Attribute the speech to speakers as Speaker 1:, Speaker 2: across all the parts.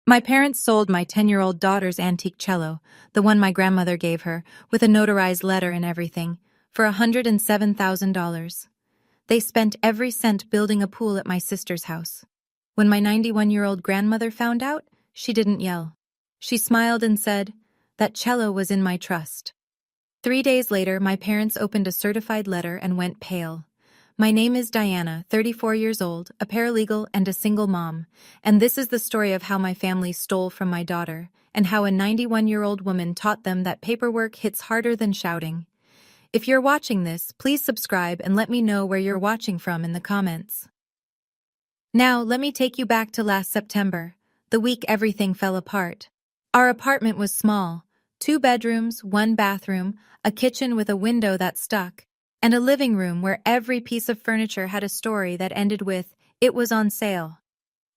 Speaker 1: My parents sold my 10-year-old daughter's antique cello, the one my grandmother gave her, with a notarized letter and everything, for $107,000. They spent every cent building a pool at my sister's house. When my 91-year-old grandmother found out, she didn't yell. She smiled and said, "That cello was in my trust." 3 days later, my parents opened a certified letter and went pale. My name is Diana, 34 years old, a paralegal and a single mom, and this is the story of how my family stole from my daughter, and how a 91-year-old woman taught them that paperwork hits harder than shouting. If you're watching this, please subscribe and let me know where you're watching from in the comments. Now, let me take you back to last September, the week everything fell apart. Our apartment was small, 2 bedrooms, 1 bathroom, a kitchen with a window that stuck, and a living room where every piece of furniture had a story that ended with, "It was on sale."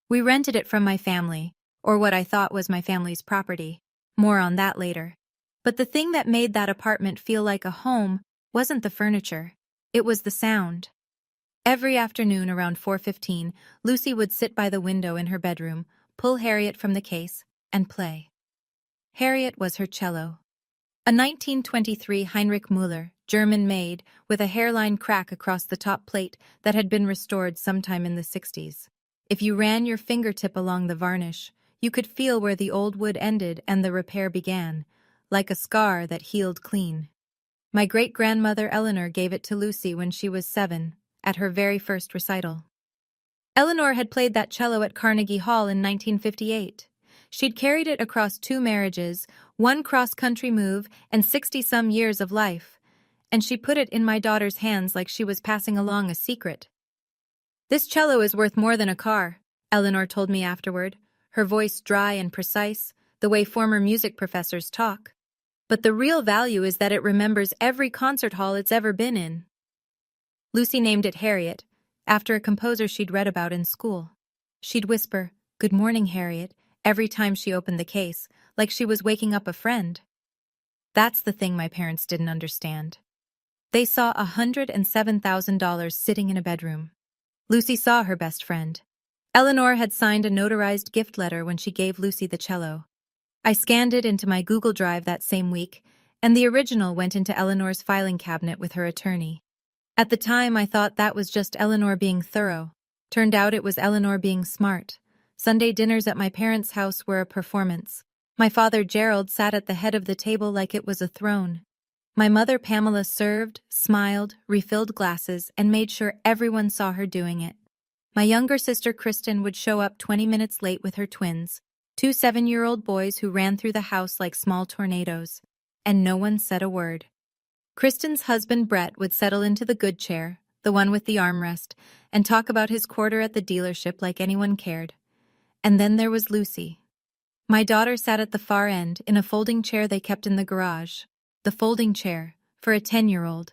Speaker 1: We rented it from my family, or what I thought was my family's property. More on that later. But the thing that made that apartment feel like a home wasn't the furniture. It was the sound. Every afternoon around 4:15, Lucy would sit by the window in her bedroom, pull Harriet from the case, and play. Harriet was her cello. A 1923 Heinrich Müller, German-made, with a hairline crack across the top plate that had been restored sometime in the 60s. If you ran your fingertip along the varnish, you could feel where the old wood ended and the repair began, like a scar that healed clean. My great-grandmother Eleanor gave it to Lucy when she was 7, at her very first recital. Eleanor had played that cello at Carnegie Hall in 1958. She'd carried it across 2 marriages, 1 cross-country move, and 60-some years of life, and she put it in my daughter's hands like she was passing along a secret. "This cello is worth more than a car," Eleanor told me afterward, her voice dry and precise, the way former music professors talk. "But the real value is that it remembers every concert hall it's ever been in." Lucy named it Harriet, after a composer she'd read about in school. She'd whisper, "Good morning, Harriet," every time she opened the case, like she was waking up a friend. That's the thing my parents didn't understand. They saw $107,000 sitting in a bedroom. Lucy saw her best friend. Eleanor had signed a notarized gift letter when she gave Lucy the cello. I scanned it into my Google Drive that same week, and the original went into Eleanor's filing cabinet with her attorney. At the time, I thought that was just Eleanor being thorough. Turned out it was Eleanor being smart. Sunday dinners at my parents' house were a performance. My father Gerald sat at the head of the table like it was a throne. My mother Pamela served, smiled, refilled glasses, and made sure everyone saw her doing it. My younger sister Kristen would show up 20 minutes late with her twins, 2 7-year-old boys who ran through the house like small tornadoes, and no one said a word. Kristen's husband Brett would settle into the good chair, the one with the armrest, and talk about his quarter at the dealership like anyone cared. And then there was Lucy. My daughter sat at the far end in a folding chair they kept in the garage. The folding chair, for a 10-year-old.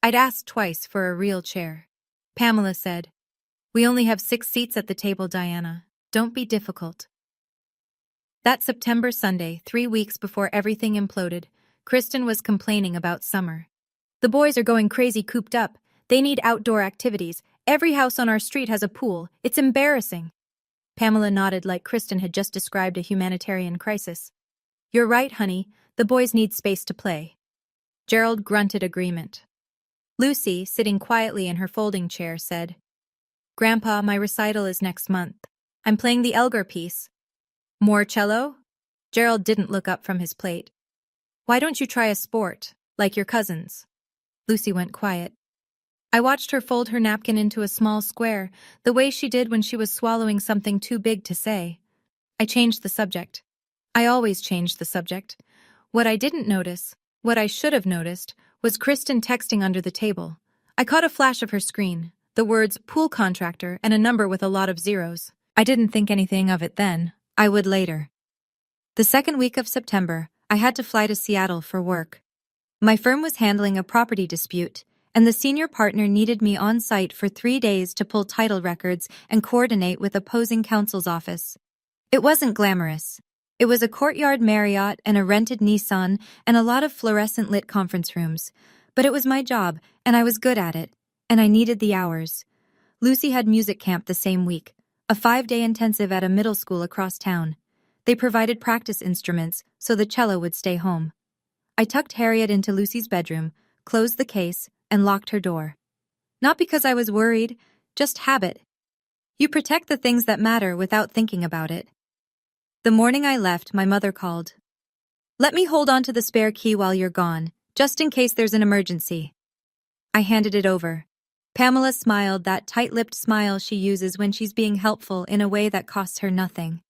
Speaker 1: I'd asked twice for a real chair. Pamela said, "We only have 6 seats at the table, Diana. Don't be difficult." That September Sunday, 3 weeks before everything imploded, Kristen was complaining about summer. "The boys are going crazy cooped up. They need outdoor activities. Every house on our street has a pool. It's embarrassing." Pamela nodded like Kristen had just described a humanitarian crisis. "You're right, honey. The boys need space to play." Gerald grunted agreement. Lucy, sitting quietly in her folding chair, said, "Grandpa, my recital is next month. I'm playing the Elgar piece." "More cello?" Gerald didn't look up from his plate. "Why don't you try a sport, like your cousins?" Lucy went quiet. I watched her fold her napkin into a small square, the way she did when she was swallowing something too big to say. I changed the subject. I always changed the subject. What I didn't notice, what I should have noticed, was Kristen texting under the table. I caught a flash of her screen, the words "pool contractor" and a number with a lot of zeros. I didn't think anything of it then. I would later. The second week of September, I had to fly to Seattle for work. My firm was handling a property dispute, and the senior partner needed me on site for 3 days to pull title records and coordinate with opposing counsel's office. It wasn't glamorous. It was a courtyard Marriott and a rented Nissan and a lot of fluorescent-lit conference rooms. But it was my job, and I was good at it, and I needed the hours. Lucy had music camp the same week, a 5-day intensive at a middle school across town. They provided practice instruments so the cello would stay home. I tucked Harriet into Lucy's bedroom, closed the case, and locked her door. Not because I was worried, just habit. You protect the things that matter without thinking about it. The morning I left, my mother called. "Let me hold on to the spare key while you're gone, just in case there's an emergency." I handed it over. Pamela smiled, that tight-lipped smile she uses when she's being helpful in a way that costs her nothing.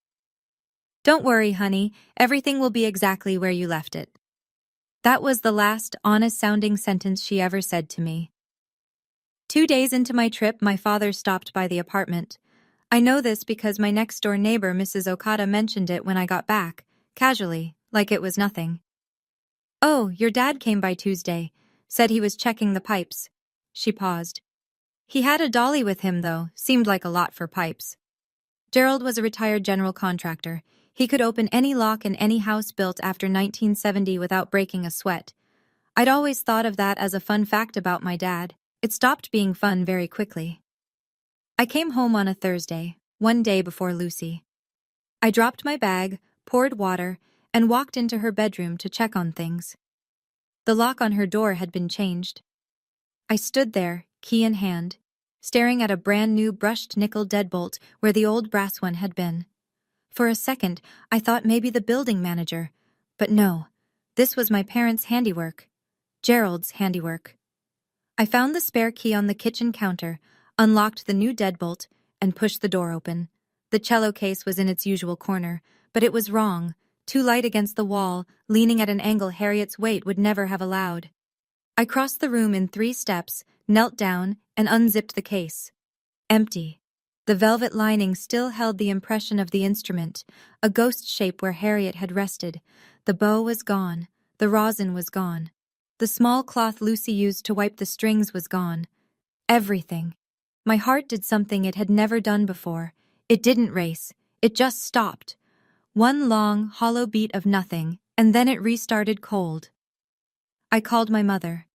Speaker 1: "Don't worry, honey, everything will be exactly where you left it." That was the last honest-sounding sentence she ever said to me. 2 days into my trip, my father stopped by the apartment. I know this because my next-door neighbor, Mrs. Okada, mentioned it when I got back, casually, like it was nothing. "Oh, your dad came by Tuesday, said he was checking the pipes." She paused. "He had a dolly with him, though, seemed like a lot for pipes." Gerald was a retired general contractor. He could open any lock in any house built after 1970 without breaking a sweat. I'd always thought of that as a fun fact about my dad. It stopped being fun very quickly. I came home on a Thursday, one day before Lucy. I dropped my bag, poured water, and walked into her bedroom to check on things. The lock on her door had been changed. I stood there, key in hand, staring at a brand-new brushed nickel deadbolt where the old brass one had been. For a second, I thought maybe the building manager, but no, this was my parents' handiwork, Gerald's handiwork. I found the spare key on the kitchen counter, unlocked the new deadbolt, and pushed the door open. The cello case was in its usual corner, but it was wrong, too light against the wall, leaning at an angle Harriet's weight would never have allowed. I crossed the room in 3 steps, knelt down, and unzipped the case. Empty. The velvet lining still held the impression of the instrument, a ghost shape where Harriet had rested. The bow was gone. The rosin was gone. The small cloth Lucy used to wipe the strings was gone. Everything. My heart did something it had never done before. It didn't race. It just stopped. One long, hollow beat of nothing, and then it restarted cold. I called my mother.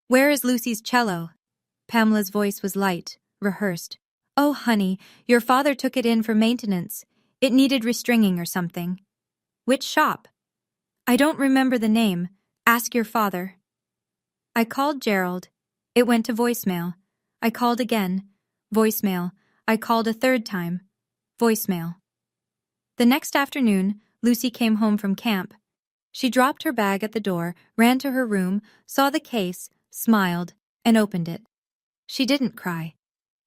Speaker 1: "Where is Lucy's cello?" Pamela's voice was light, rehearsed. "Oh, honey, your father took it in for maintenance. It needed restringing or something." "Which shop?" "I don't remember the name. Ask your father." I called Gerald. It went to voicemail. I called again. Voicemail. I called a 3rd time. Voicemail. The next afternoon, Lucy came home from camp. She dropped her bag at the door, ran to her room, saw the case, smiled, and opened it. She didn't cry.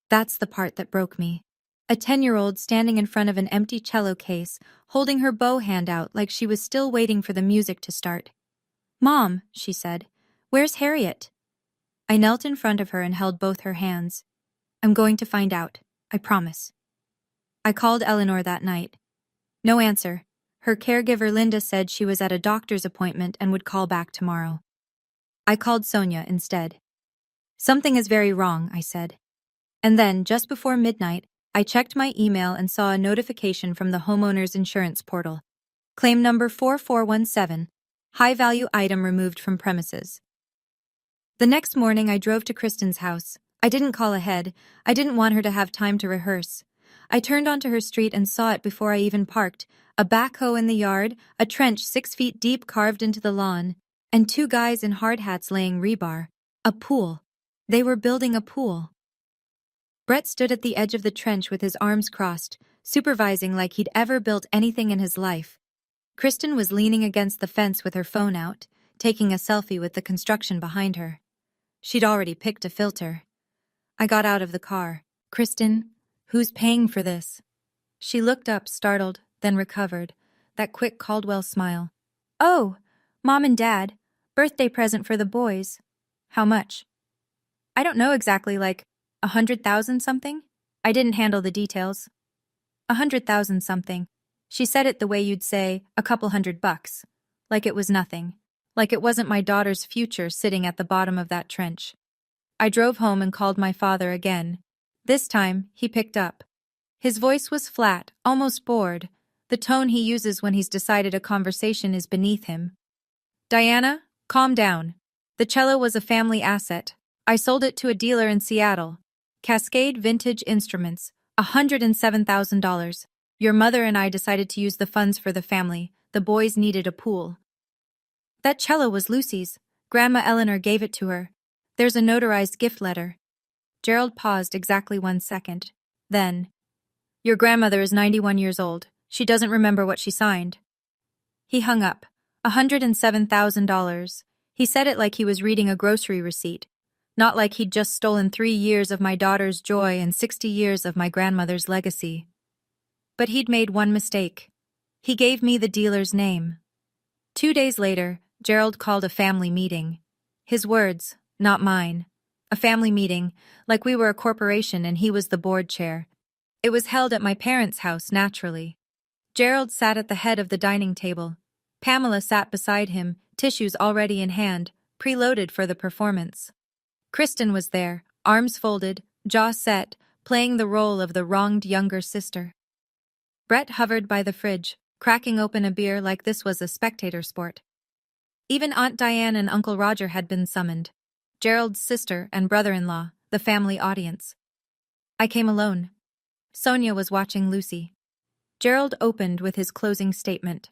Speaker 1: That's the part that broke me. A 10-year-old standing in front of an empty cello case, holding her bow hand out like she was still waiting for the music to start. "Mom," she said, "where's Harriet?" I knelt in front of her and held both her hands. "I'm going to find out, I promise." I called Eleanor that night. No answer. Her caregiver Linda said she was at a doctor's appointment and would call back tomorrow. I called Sonia instead. "Something is very wrong," I said. And then, just before midnight, I checked my email and saw a notification from the homeowner's insurance portal. Claim number 4417. High-value item removed from premises. The next morning, I drove to Kristen's house. I didn't call ahead. I didn't want her to have time to rehearse. I turned onto her street and saw it before I even parked. A backhoe in the yard, a trench 6 feet deep carved into the lawn, and 2 guys in hard hats laying rebar. A pool. They were building a pool. Brett stood at the edge of the trench with his arms crossed, supervising like he'd ever built anything in his life. Kristen was leaning against the fence with her phone out, taking a selfie with the construction behind her. She'd already picked a filter. I got out of the car. "Kristen, who's paying for this?" She looked up, startled, then recovered. That quick Caldwell smile. "Oh, Mom and Dad. Birthday present for the boys." "How much?" "I don't know exactly, like 100,000 something?" I didn't handle the details. 100,000 something. She said it the way you'd say a couple $100, like it was nothing, like it wasn't my daughter's future sitting at the bottom of that trench. I drove home and called my father again. This time, he picked up. His voice was flat, almost bored, the tone he uses when he's decided a conversation is beneath him. "Diana, calm down. The cello was a family asset. I sold it to a dealer in Seattle. Cascade Vintage Instruments, $107,000. Your mother and I decided to use the funds for the family. The boys needed a pool. That cello was Lucy's. Grandma Eleanor gave it to her. There's a notarized gift letter. Gerald paused exactly 1 second. Then, your grandmother is 91 years old. She doesn't remember what she signed. He hung up. $107,000. He said it like he was reading a grocery receipt, not like he'd just stolen 3 years of my daughter's joy and 60 years of my grandmother's legacy. But he'd made one mistake. He gave me the dealer's name. 2 days later, Gerald called a family meeting. His words, not mine. A family meeting, like we were a corporation and he was the board chair. It was held at my parents' house, naturally. Gerald sat at the head of the dining table. Pamela sat beside him, tissues already in hand, preloaded for the performance. Kristen was there, arms folded, jaw set, playing the role of the wronged younger sister. Brett hovered by the fridge, cracking open a beer like this was a spectator sport. Even Aunt Diane and Uncle Roger had been summoned. Gerald's sister and brother-in-law, the family audience. I came alone. Sonia was watching Lucy. Gerald opened with his closing statement.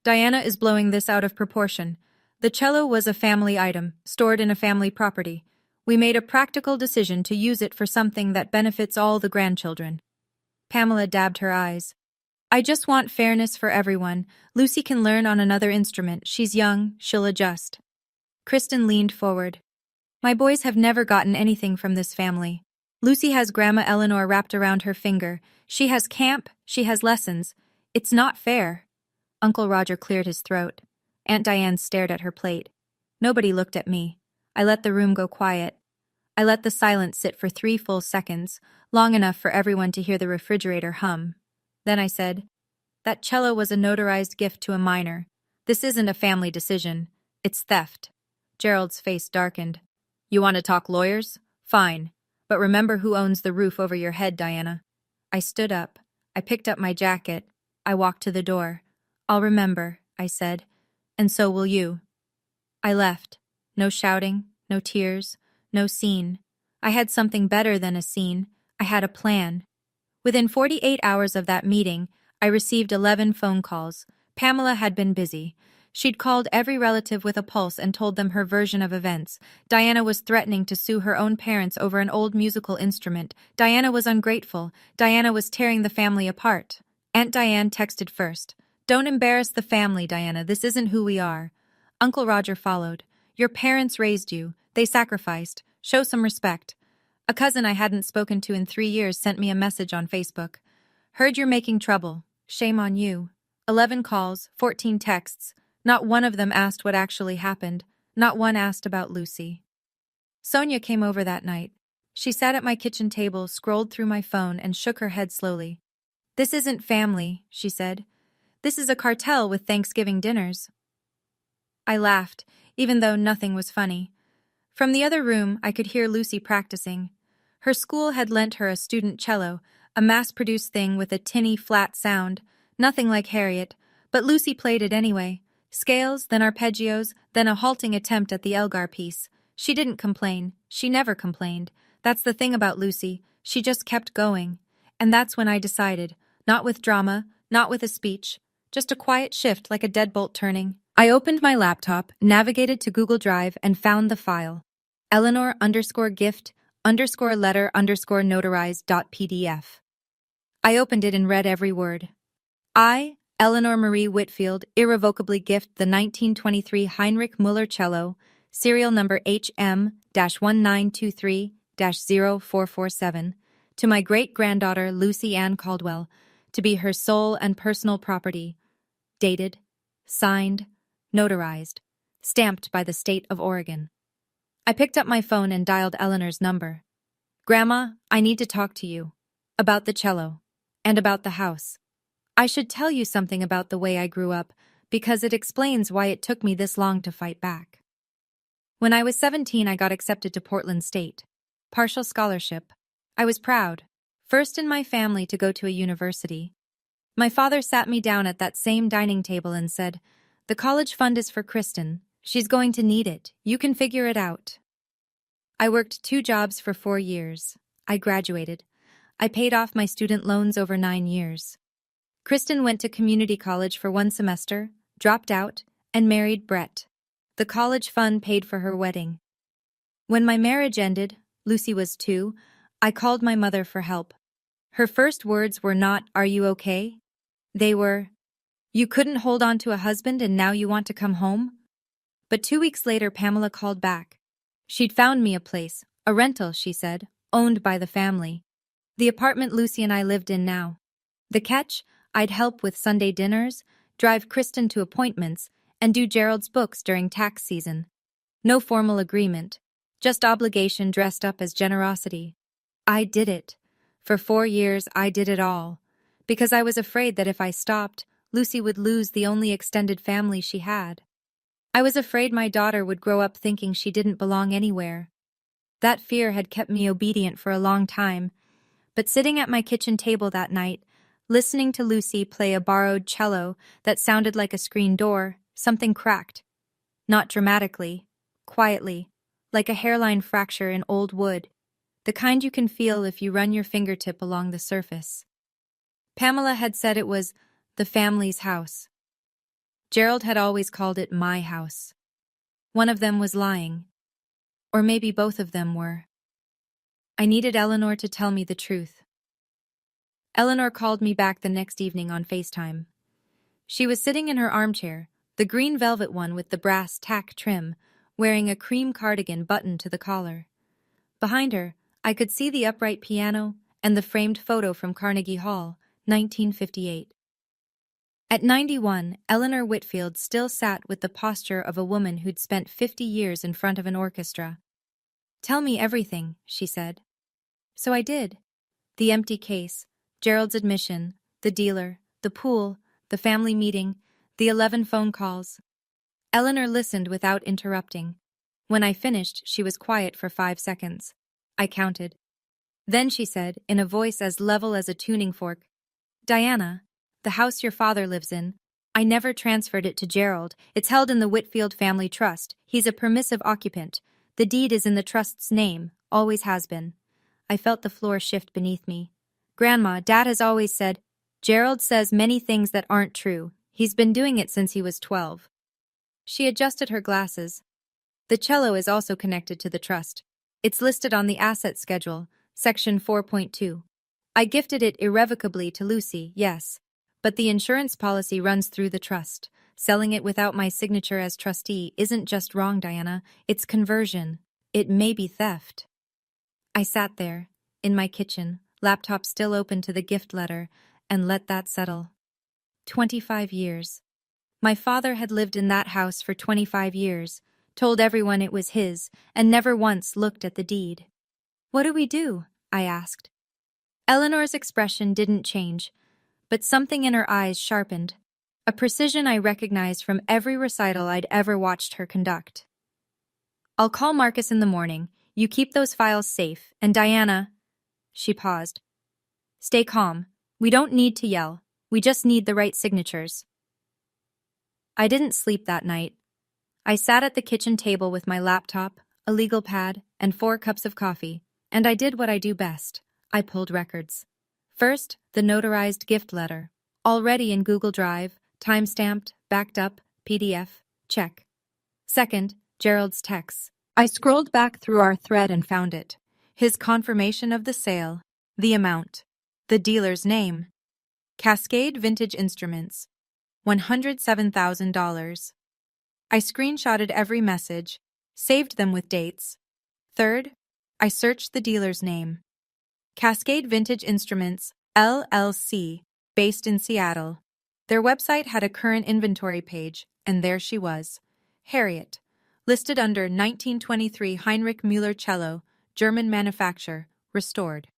Speaker 1: Diana is blowing this out of proportion. The cello was a family item, stored in a family property. We made a practical decision to use it for something that benefits all the grandchildren. Pamela dabbed her eyes. I just want fairness for everyone. Lucy can learn on another instrument. She's young, she'll adjust. Kristen leaned forward. My boys have never gotten anything from this family. Lucy has Grandma Eleanor wrapped around her finger. She has camp, she has lessons. It's not fair. Uncle Roger cleared his throat. Aunt Diane stared at her plate. Nobody looked at me. I let the room go quiet. I let the silence sit for 3 full seconds, long enough for everyone to hear the refrigerator hum. Then I said, that cello was a notarized gift to a minor. This isn't a family decision. It's theft. Gerald's face darkened. You want to talk lawyers? Fine. But remember who owns the roof over your head, Diana. I stood up. I picked up my jacket. I walked to the door. I'll remember, I said. And so will you. I left. No shouting, no tears, no scene. I had something better than a scene. I had a plan. Within 48 hours of that meeting, I received 11 phone calls. Pamela had been busy. She'd called every relative with a pulse and told them her version of events. Diana was threatening to sue her own parents over an old musical instrument. Diana was ungrateful. Diana was tearing the family apart. Aunt Diane texted first. Don't embarrass the family, Diana. This isn't who we are. Uncle Roger followed. Your parents raised you. They sacrificed. Show some respect. A cousin I hadn't spoken to in 3 years sent me a message on Facebook. Heard you're making trouble. Shame on you. 11 calls, 14 texts. Not one of them asked what actually happened. Not one asked about Lucy. Sonia came over that night. She sat at my kitchen table, scrolled through my phone, and shook her head slowly. This isn't family, she said. This is a cartel with Thanksgiving dinners. I laughed, even though nothing was funny. From the other room, I could hear Lucy practicing. Her school had lent her a student cello, a mass-produced thing with a tinny, flat sound, nothing like Harriet, but Lucy played it anyway. Scales, then arpeggios, then a halting attempt at the Elgar piece. She didn't complain. She never complained. That's the thing about Lucy. She just kept going. And that's when I decided, not with drama, not with a speech, just a quiet shift like a deadbolt turning. I opened my laptop, navigated to Google Drive, and found the file. Eleanor_gift_letter_notarized.pdf. I opened it and read every word. I, Eleanor Marie Whitfield, irrevocably gift the 1923 Heinrich Müller cello, serial number HM-1923-0447, to my great-granddaughter Lucy Ann Caldwell, to be her sole and personal property, dated, signed, notarized, stamped by the state of Oregon. I picked up my phone and dialed Eleanor's number. Grandma, I need to talk to you. About the cello. And about the house. I should tell you something about the way I grew up, because it explains why it took me this long to fight back. When I was 17, I got accepted to Portland State. Partial scholarship. I was proud. First in my family to go to a university. My father sat me down at that same dining table and said, the college fund is for Kristen. She's going to need it. You can figure it out. I worked 2 jobs for 4 years. I graduated. I paid off my student loans over 9 years. Kristen went to community college for 1 semester, dropped out, and married Brett. The college fund paid for her wedding. When my marriage ended, Lucy was 2, I called my mother for help. Her first words were not, "Are you okay?" They were, "You couldn't hold on to a husband and now you want to come home?" But 2 weeks later, Pamela called back. She'd found me a place, a rental, she said, owned by the family. The apartment Lucy and I lived in now. The catch? I'd help with Sunday dinners, drive Kristen to appointments, and do Gerald's books during tax season. No formal agreement, just obligation dressed up as generosity. I did it. For 4 years, I did it all. Because I was afraid that if I stopped, Lucy would lose the only extended family she had. I was afraid my daughter would grow up thinking she didn't belong anywhere. That fear had kept me obedient for a long time, but sitting at my kitchen table that night, listening to Lucy play a borrowed cello that sounded like a screen door, something cracked. Not dramatically, quietly, like a hairline fracture in old wood, the kind you can feel if you run your fingertip along the surface. Pamela had said it was the family's house. Gerald had always called it my house. One of them was lying. Or maybe both of them were. I needed Eleanor to tell me the truth. Eleanor called me back the next evening on FaceTime. She was sitting in her armchair, the green velvet one with the brass tack trim, wearing a cream cardigan buttoned to the collar. Behind her, I could see the upright piano and the framed photo from Carnegie Hall, 1958. At 91, Eleanor Whitfield still sat with the posture of a woman who'd spent 50 years in front of an orchestra. "Tell me everything," she said. So I did. The empty case, Gerald's admission, the dealer, the pool, the family meeting, the 11 phone calls. Eleanor listened without interrupting. When I finished, she was quiet for 5 seconds. I counted. Then she said, in a voice as level as a tuning fork, "Diana, the house your father lives in, I never transferred it to Gerald. It's held in the Whitfield Family Trust. He's a permissive occupant. The deed is in the trust's name, always has been." I felt the floor shift beneath me. "Grandma, Dad has always said, Gerald says many things that aren't true. He's been doing it since he was 12. She adjusted her glasses. "The cello is also connected to the trust. It's listed on the asset schedule, section 4.2. I gifted it irrevocably to Lucy, yes. But the insurance policy runs through the trust. Selling it without my signature as trustee isn't just wrong, Diana. It's conversion. It may be theft." I sat there, in my kitchen, laptop still open to the gift letter, and let that settle. 25 years. My father had lived in that house for 25 years, told everyone it was his, and never once looked at the deed. "What do we do?" I asked. Eleanor's expression didn't change, but something in her eyes sharpened, a precision I recognized from every recital I'd ever watched her conduct. "I'll call Marcus in the morning. You keep those files safe, and Diana..." She paused. "Stay calm. We don't need to yell. We just need the right signatures." I didn't sleep that night. I sat at the kitchen table with my laptop, a legal pad, and 4 cups of coffee, and I did what I do best. I pulled records. First, the notarized gift letter. Already in Google Drive, time-stamped, backed up, PDF, check. Second, Gerald's texts. I scrolled back through our thread and found it. His confirmation of the sale, the amount, the dealer's name. Cascade Vintage Instruments, $107,000. I screenshotted every message, saved them with dates. Third, I searched the dealer's name. Cascade Vintage Instruments, LLC, based in Seattle. Their website had a current inventory page, and there she was. Harriet, listed under 1923 Heinrich Müller cello, German manufacture, restored.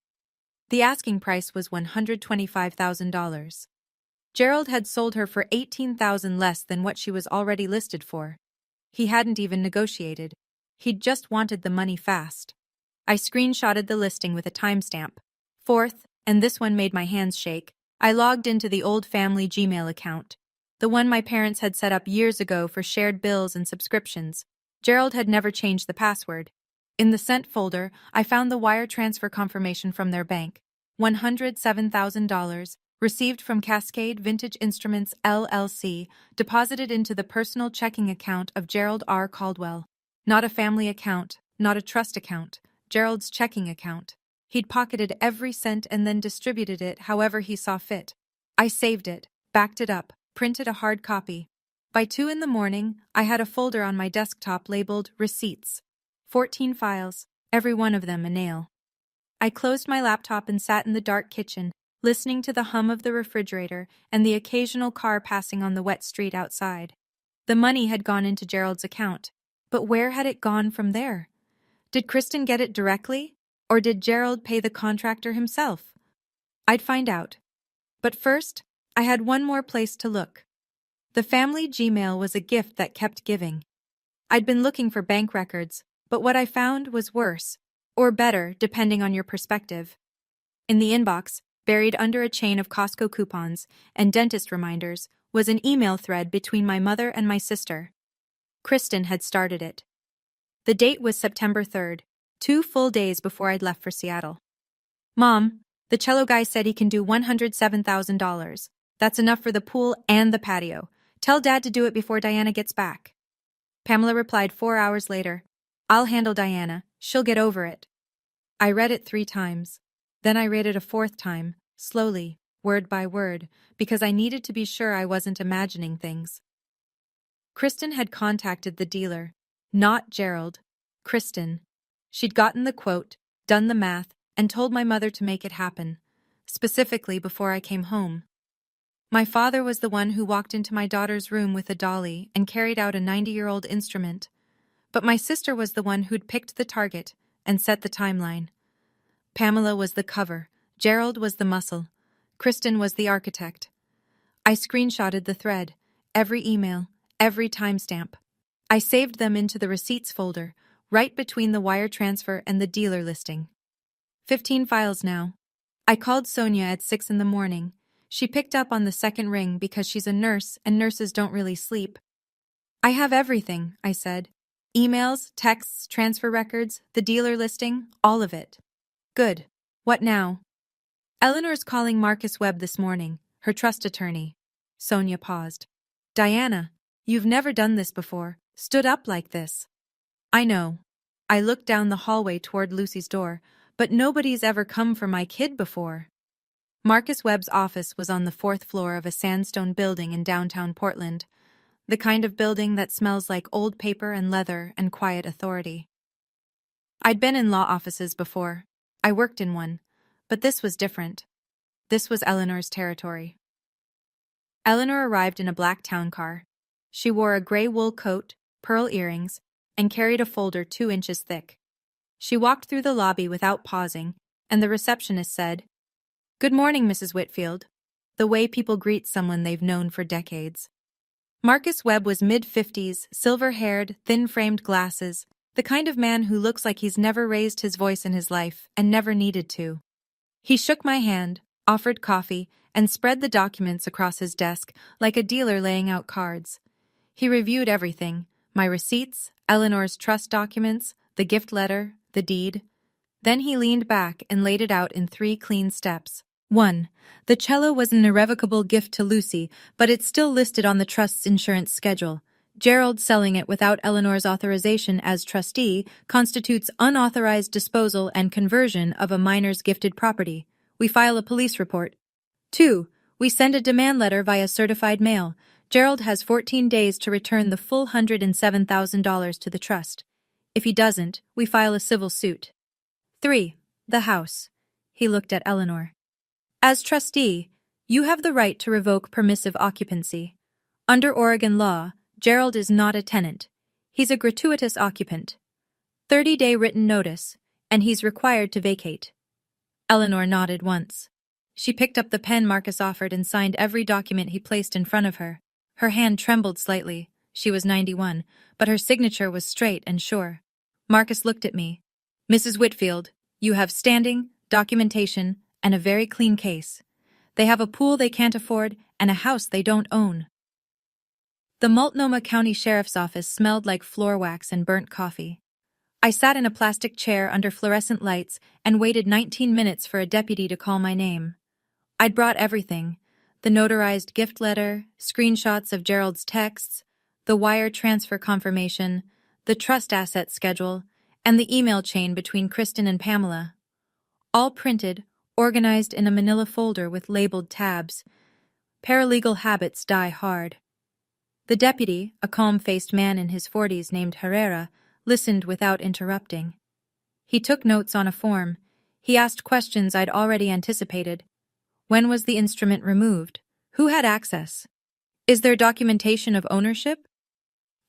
Speaker 1: The asking price was $125,000. Gerald had sold her for $18,000 less than what she was already listed for. He hadn't even negotiated. He'd just wanted the money fast. I screenshotted the listing with a timestamp. Fourth, and this one made my hands shake, I logged into the old family Gmail account, the one my parents had set up years ago for shared bills and subscriptions. Gerald had never changed the password. In the sent folder, I found the wire transfer confirmation from their bank, $107,000, Received from Cascade Vintage Instruments LLC, deposited into the personal checking account of Gerald R. Caldwell. Not a family account, not a trust account, Gerald's checking account. He'd pocketed every cent and then distributed it however he saw fit. I saved it, backed it up, printed a hard copy. By 2 in the morning, I had a folder on my desktop labeled Receipts. 14 files, every one of them a nail. I closed my laptop and sat in the dark kitchen, listening to the hum of the refrigerator and the occasional car passing on the wet street outside. The money had gone into Gerald's account, but where had it gone from there? Did Kristen get it directly, or did Gerald pay the contractor himself? I'd find out. But first, I had one more place to look. The family Gmail was a gift that kept giving. I'd been looking for bank records, but what I found was worse, or better, depending on your perspective. In the inbox, buried under a chain of Costco coupons and dentist reminders, was an email thread between my mother and my sister. Kristen had started it. The date was September 3rd, 2 full days before I'd left for Seattle. Mom, the cello guy said he can do $107,000. That's enough for the pool and the patio. Tell Dad to do it before Diana gets back. Pamela replied 4 hours later, I'll handle Diana, she'll get over it. I read it 3 times. Then I read it a 4th time, slowly, word by word, because I needed to be sure I wasn't imagining things. Kristen had contacted the dealer. Not Gerald. Kristen. She'd gotten the quote, done the math, and told my mother to make it happen, specifically before I came home. My father was the one who walked into my daughter's room with a dolly and carried out a 90-year-old instrument, but my sister was the one who'd picked the target and set the timeline. Pamela was the cover, Gerald was the muscle, Kristen was the architect. I screenshotted the thread, every email, every timestamp. I saved them into the receipts folder, right between the wire transfer and the dealer listing. 15 files now. I called Sonia at 6 in the morning. She picked up on the second ring because she's a nurse and nurses don't really sleep. I have everything, I said. Emails, texts, transfer records, the dealer listing, all of it. Good. What now? Eleanor's calling Marcus Webb this morning, her trust attorney. Sonia paused. Diana, you've never done this before, stood up like this. I know. I looked down the hallway toward Lucy's door, but nobody's ever come for my kid before. Marcus Webb's office was on the 4th floor of a sandstone building in downtown Portland, the kind of building that smells like old paper and leather and quiet authority. I'd been in law offices before. I worked in one, but this was different. This was Eleanor's territory. Eleanor arrived in a black town car. She wore a gray wool coat, pearl earrings, and carried a folder 2 inches thick. She walked through the lobby without pausing, and the receptionist said, Good morning, Mrs. Whitfield, the way people greet someone they've known for decades. Marcus Webb was mid-50s, silver-haired, thin-framed glasses, the kind of man who looks like he's never raised his voice in his life and never needed to. He shook my hand, offered coffee, and spread the documents across his desk like a dealer laying out cards. He reviewed everything, my receipts, Eleanor's trust documents, the gift letter, the deed. Then he leaned back and laid it out in 3 clean steps. 1. The cello was an irrevocable gift to Lucy, but it's still listed on the trust's insurance schedule. Gerald selling it without Eleanor's authorization as trustee constitutes unauthorized disposal and conversion of a minor's gifted property. We file a police report. 2. We send a demand letter via certified mail. Gerald has 14 days to return the full $107,000 to the trust. If he doesn't, we file a civil suit. 3. The house. He looked at Eleanor. As trustee, you have the right to revoke permissive occupancy. Under Oregon law, Gerald is not a tenant. He's a gratuitous occupant. 30-day written notice, and he's required to vacate. Eleanor nodded once. She picked up the pen Marcus offered and signed every document he placed in front of her. Her hand trembled slightly. She was 91, but her signature was straight and sure. Marcus looked at me. Mrs. Whitfield, you have standing, documentation, and a very clean case. They have a pool they can't afford and a house they don't own. The Multnomah County Sheriff's Office smelled like floor wax and burnt coffee. I sat in a plastic chair under fluorescent lights and waited 19 minutes for a deputy to call my name. I'd brought everything: the notarized gift letter, screenshots of Gerald's texts, the wire transfer confirmation, the trust asset schedule, and the email chain between Kristen and Pamela. All printed, organized in a manila folder with labeled tabs. Paralegal habits die hard. The deputy, a calm-faced man in his 40s named Herrera, listened without interrupting. He took notes on a form. He asked questions I'd already anticipated. When was the instrument removed? Who had access? Is there documentation of ownership?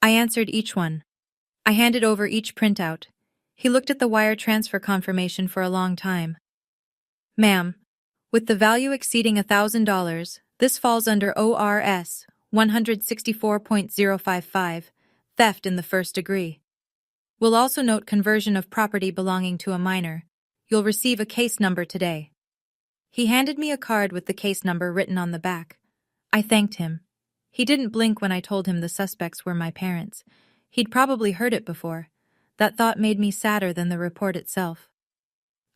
Speaker 1: I answered each one. I handed over each printout. He looked at the wire transfer confirmation for a long time. Ma'am, with the value exceeding $1,000, this falls under ORS 164.055, theft in the first degree. We'll also note conversion of property belonging to a minor. You'll receive a case number today. He handed me a card with the case number written on the back. I thanked him. He didn't blink when I told him the suspects were my parents. He'd probably heard it before. That thought made me sadder than the report itself.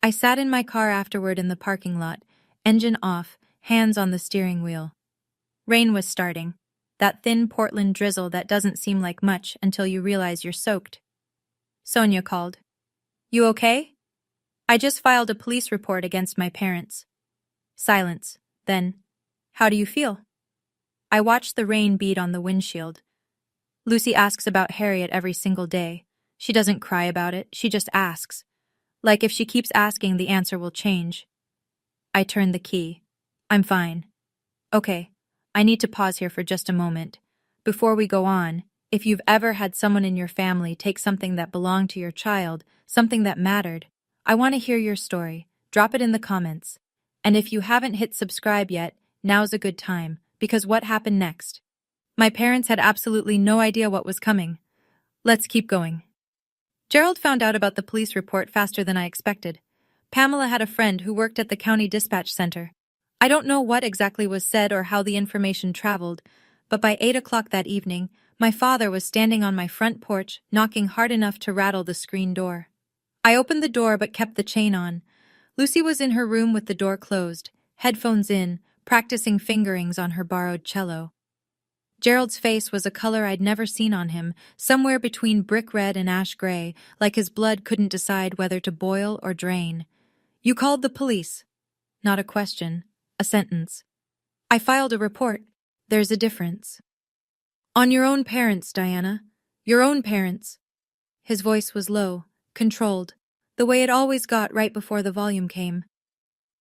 Speaker 1: I sat in my car afterward in the parking lot, engine off, hands on the steering wheel. Rain was starting, that thin Portland drizzle that doesn't seem like much until you realize you're soaked. Sonia called. You okay? I just filed a police report against my parents. Silence. Then, how do you feel? I watched the rain bead on the windshield. Lucy asks about Harriet every single day. She doesn't cry about it, she just asks. Like if she keeps asking, the answer will change. I turned the key. I'm fine. Okay, I need to pause here for just a moment. Before we go on, if you've ever had someone in your family take something that belonged to your child, something that mattered, I want to hear your story. Drop it in the comments. And if you haven't hit subscribe yet, now's a good time, because what happened next? My parents had absolutely no idea what was coming. Let's keep going. Gerald found out about the police report faster than I expected. Pamela had a friend who worked at the county dispatch center. I don't know what exactly was said or how the information traveled, but by 8 o'clock that evening, my father was standing on my front porch, knocking hard enough to rattle the screen door. I opened the door but kept the chain on. Lucy was in her room with the door closed, headphones in, practicing fingerings on her borrowed cello. Gerald's face was a color I'd never seen on him, somewhere between brick red and ash gray, like his blood couldn't decide whether to boil or drain. You called the police. Not a question, a sentence. I filed a report. There's a difference. On your own parents, Diana. Your own parents. His voice was low, controlled, the way it always got right before the volume came.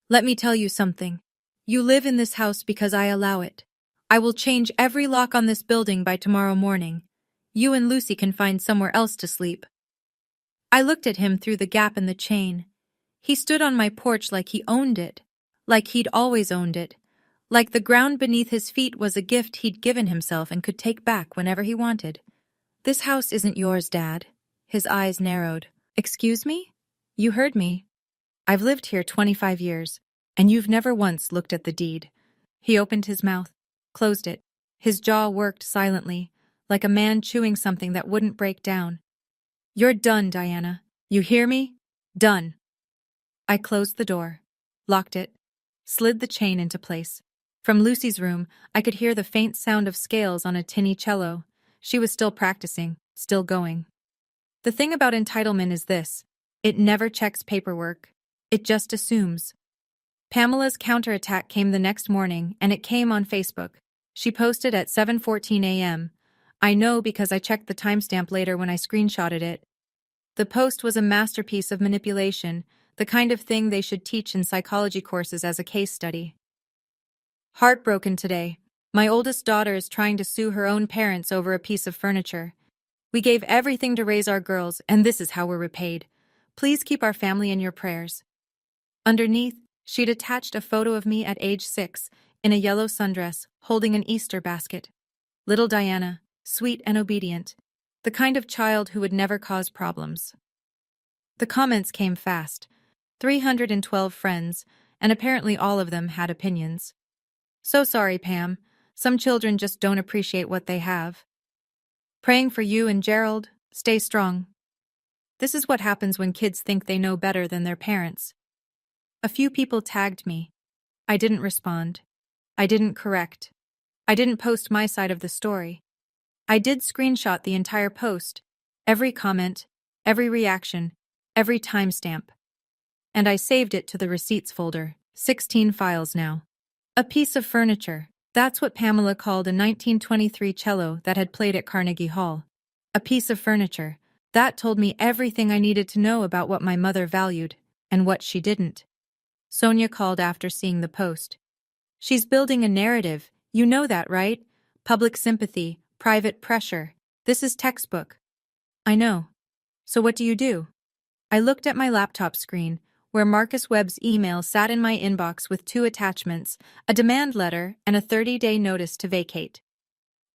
Speaker 1: Let me tell you something. You live in this house because I allow it. I will change every lock on this building by tomorrow morning. You and Lucy can find somewhere else to sleep. I looked at him through the gap in the chain. He stood on my porch like he owned it, like he'd always owned it, like the ground beneath his feet was a gift he'd given himself and could take back whenever he wanted. This house isn't yours, Dad. His eyes narrowed. Excuse me? You heard me. I've lived here 25 years, and you've never once looked at the deed. He opened his mouth, closed it. His jaw worked silently, like a man chewing something that wouldn't break down. You're done, Diana. You hear me? Done. I closed the door, locked it, slid the chain into place. From Lucy's room, I could hear the faint sound of scales on a tinny cello. She was still practicing, still going. The thing about entitlement is this: it never checks paperwork. It just assumes. Pamela's counterattack came the next morning, and it came on Facebook. She posted at 7:14 a.m. I know because I checked the timestamp later when I screenshotted it. The post was a masterpiece of manipulation, the kind of thing they should teach in psychology courses as a case study. Heartbroken today. My oldest daughter is trying to sue her own parents over a piece of furniture. We gave everything to raise our girls, and this is how we're repaid. Please keep our family in your prayers. Underneath, she'd attached a photo of me at age 6, in a yellow sundress, holding an Easter basket. Little Diana, sweet and obedient, the kind of child who would never cause problems. The comments came fast. 312 friends, and apparently all of them had opinions. So sorry, Pam. Some children just don't appreciate what they have. Praying for you and Gerald. Stay strong. This is what happens when kids think they know better than their parents. A few people tagged me. I didn't respond. I didn't correct. I didn't post my side of the story. I did screenshot the entire post, every comment, every reaction, every timestamp. And I saved it to the receipts folder, 16 files now. A piece of furniture. That's what Pamela called a 1923 cello that had played at Carnegie Hall. A piece of furniture. That told me everything I needed to know about what my mother valued, and what she didn't. Sonia called after seeing the post. She's building a narrative, you know that, right? Public sympathy, private pressure. This is textbook. I know. So what do you do? I looked at my laptop screen, where Marcus Webb's email sat in my inbox with 2 attachments, a demand letter and a 30-day notice to vacate.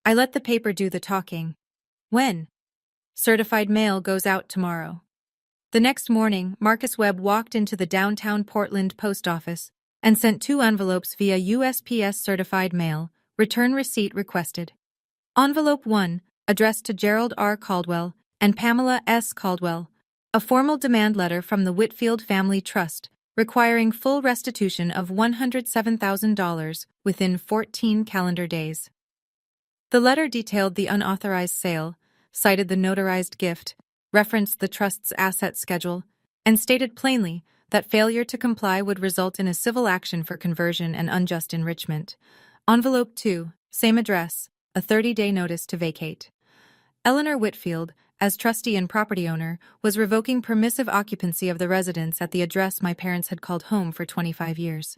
Speaker 1: I let the paper do the talking. When? Certified mail goes out tomorrow. The next morning, Marcus Webb walked into the downtown Portland post office and sent 2 envelopes via USPS certified mail, return receipt requested. Envelope 1, addressed to Gerald R. Caldwell and Pamela S. Caldwell, a formal demand letter from the Whitfield Family Trust, requiring full restitution of $107,000 within 14 calendar days. The letter detailed the unauthorized sale, cited the notarized gift, referenced the trust's asset schedule, and stated plainly that failure to comply would result in a civil action for conversion and unjust enrichment. Envelope 2, same address, a 30-day notice to vacate. Eleanor Whitfield, as trustee and property owner, was revoking permissive occupancy of the residence at the address my parents had called home for 25 years.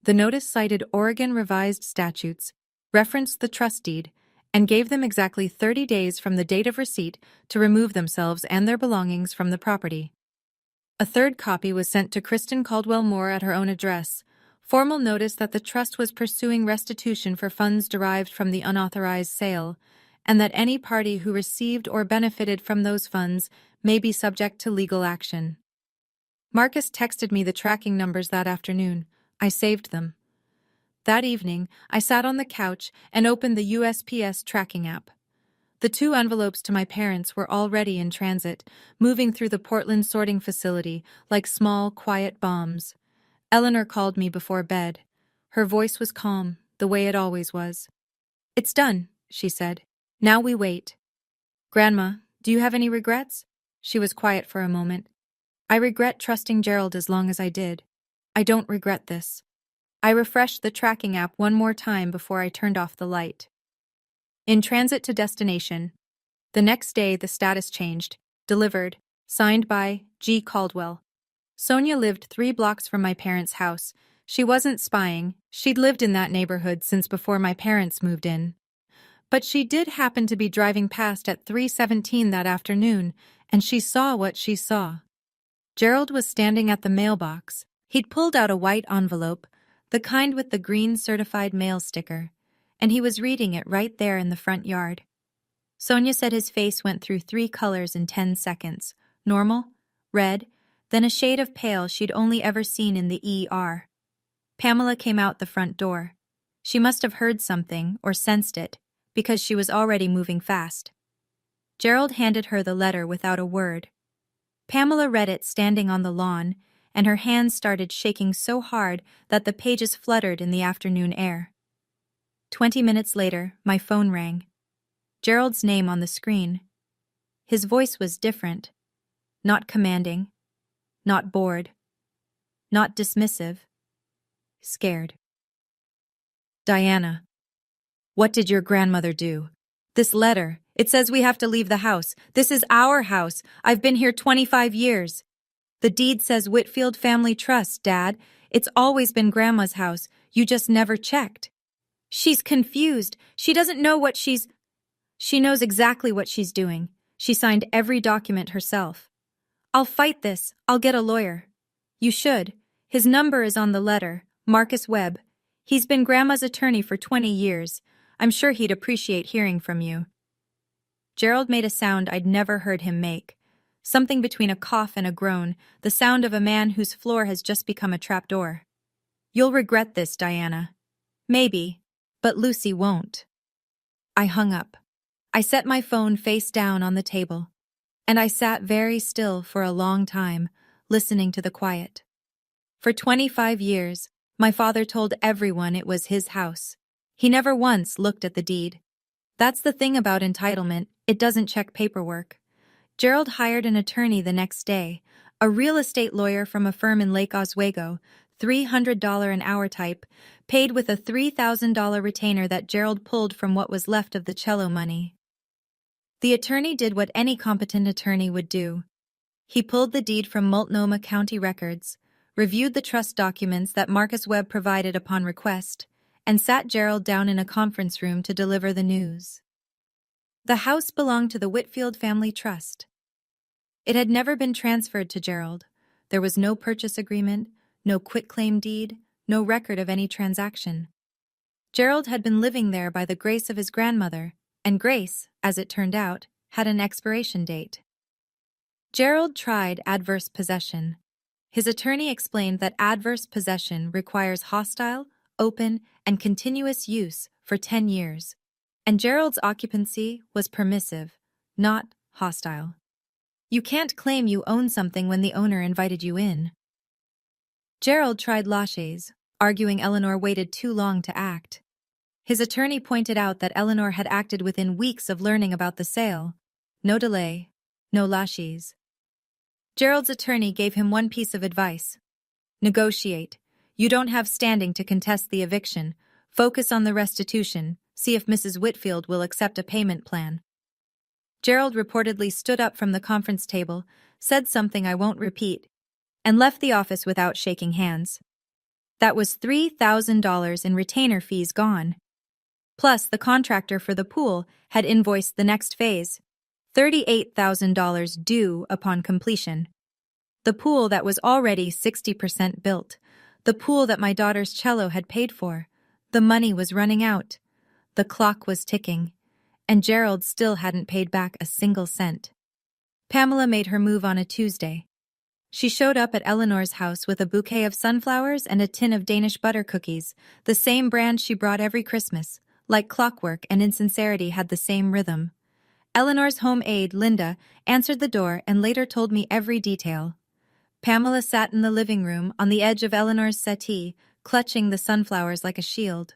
Speaker 1: The notice cited Oregon revised statutes, referenced the trust deed, and gave them exactly 30 days from the date of receipt to remove themselves and their belongings from the property. A third copy was sent to Kristen Caldwell Moore at her own address, formal notice that the trust was pursuing restitution for funds derived from the unauthorized sale, and that any party who received or benefited from those funds may be subject to legal action. Marcus texted me the tracking numbers that afternoon. I saved them. That evening, I sat on the couch and opened the USPS tracking app. The 2 envelopes to my parents were already in transit, moving through the Portland sorting facility like small, quiet bombs. Eleanor called me before bed. Her voice was calm, the way it always was. "It's done," she said. "Now we wait." "Grandma, do you have any regrets?" She was quiet for a moment. "I regret trusting Gerald as long as I did. I don't regret this." I refreshed the tracking app one more time before I turned off the light. In transit to destination. The next day, the status changed. Delivered. Signed by G. Caldwell. Sonia lived 3 blocks from my parents' house. She wasn't spying. She'd lived in that neighborhood since before my parents moved in. But she did happen to be driving past at 3:17 that afternoon, and she saw what she saw. Gerald was standing at the mailbox. He'd pulled out a white envelope, the kind with the green certified mail sticker, and he was reading it right there in the front yard. Sonia said his face went through 3 colors in 10 seconds. Normal, red, then a shade of pale she'd only ever seen in the ER. Pamela came out the front door. She must have heard something or sensed it, because she was already moving fast. Gerald handed her the letter without a word. Pamela read it standing on the lawn, and her hands started shaking so hard that the pages fluttered in the afternoon air. 20 minutes later, my phone rang. Gerald's name on the screen. His voice was different. Not commanding. Not bored. Not dismissive. Scared. "Diana, what did your grandmother do? This letter, it says we have to leave the house. This is our house. I've been here 25 years. The deed says Whitfield Family Trust, Dad. It's always been Grandma's house. You just never checked." She's confused. She doesn't know what She knows exactly what she's doing. She signed every document herself. "I'll fight this. I'll get a lawyer." "You should. His number is on the letter. Marcus Webb. He's been Grandma's attorney for 20 years. I'm sure he'd appreciate hearing from you." Gerald made a sound I'd never heard him make. Something between a cough and a groan, the sound of a man whose floor has just become a trapdoor. "You'll regret this, Diana." "Maybe, but Lucy won't." I hung up. I set my phone face down on the table, and I sat very still for a long time, listening to the quiet. For 25 years, My father told everyone it was his house. He never once looked at the deed. That's the thing about entitlement, it doesn't check paperwork. Gerald hired an attorney the next day, a real estate lawyer from a firm in Lake Oswego, $300 an hour type, paid with a $3,000 retainer that Gerald pulled from what was left of the cello money. The attorney did what any competent attorney would do. He pulled the deed from Multnomah County records, reviewed the trust documents that Marcus Webb provided upon request, and sat Gerald down in a conference room to deliver the news. The house belonged to the Whitfield Family Trust. It had never been transferred to Gerald. There was no purchase agreement, no quitclaim deed, no record of any transaction. Gerald had been living there by the grace of his grandmother, and grace, as it turned out, had an expiration date. Gerald tried adverse possession. His attorney explained that adverse possession requires hostile, open, and continuous use for 10 years, and Gerald's occupancy was permissive, not hostile. You can't claim you own something when the owner invited you in. Gerald tried laches, arguing Eleanor waited too long to act. His attorney pointed out that Eleanor had acted within weeks of learning about the sale. No delay, no laches. Gerald's attorney gave him one piece of advice. Negotiate. You don't have standing to contest the eviction. Focus on the restitution. See if Mrs. Whitfield will accept a payment plan. Gerald reportedly stood up from the conference table, said something I won't repeat, and left the office without shaking hands. That was $3,000 in retainer fees gone. Plus, the contractor for the pool had invoiced the next phase, $38,000 due upon completion. The pool that was already 60% built, the pool that my daughter's cello had paid for, the money was running out. The clock was ticking, and Gerald still hadn't paid back a single cent. Pamela made her move on a Tuesday. She showed up at Eleanor's house with a bouquet of sunflowers and a tin of Danish butter cookies, the same brand she brought every Christmas. Like clockwork, and insincerity had the same rhythm. Eleanor's home aide, Linda, answered the door and later told me every detail. Pamela sat in the living room on the edge of Eleanor's settee, clutching the sunflowers like a shield.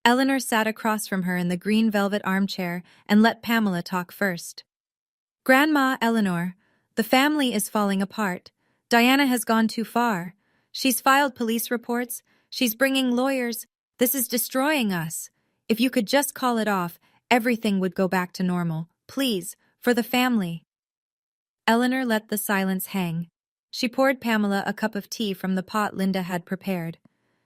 Speaker 1: Eleanor sat across from her in the green velvet armchair and let Pamela talk first. Grandma Eleanor, the family is falling apart. Diana has gone too far. She's filed police reports. She's bringing lawyers. This is destroying us. If you could just call it off, everything would go back to normal. Please, for the family. Eleanor let the silence hang. She poured Pamela a cup of tea from the pot Linda had prepared.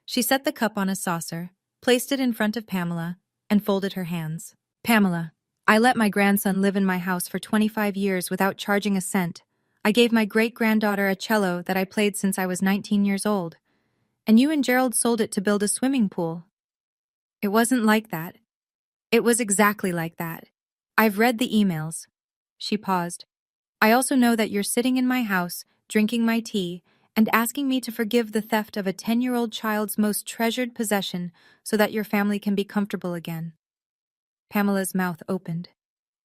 Speaker 1: She set the cup on a saucer, placed it in front of Pamela, and folded her hands. Pamela, I let my grandson live in my house for 25 years without charging a cent. I gave my great-granddaughter a cello that I played since I was 19 years old. And you and Gerald sold it to build a swimming pool. It wasn't like that. It was exactly like that. I've read the emails. She paused. I also know that you're sitting in my house, drinking my tea, and asking me to forgive the theft of a 10-year-old child's most treasured possession so that your family can be comfortable again. Pamela's mouth opened.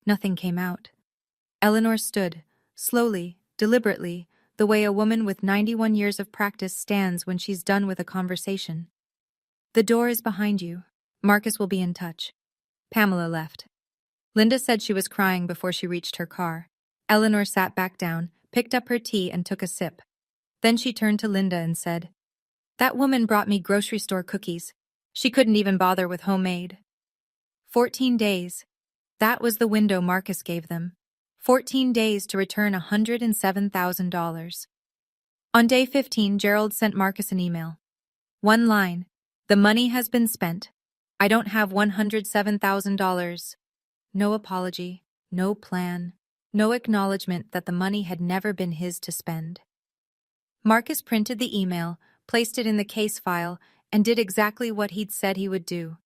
Speaker 1: Nothing came out. Eleanor stood, slowly, deliberately, the way a woman with 91 years of practice stands when she's done with a conversation. The door is behind you. Marcus will be in touch. Pamela left. Linda said she was crying before she reached her car. Eleanor sat back down, picked up her tea, and took a sip. Then she turned to Linda and said, That woman brought me grocery store cookies. She couldn't even bother with homemade. 14 days. That was the window Marcus gave them. 14 days to return $107,000. On day 15, Gerald sent Marcus an email. One line. The money has been spent. I don't have $107,000. No apology, no plan, no acknowledgement that the money had never been his to spend. Marcus printed the email, placed it in the case file, and did exactly what he'd said he would do.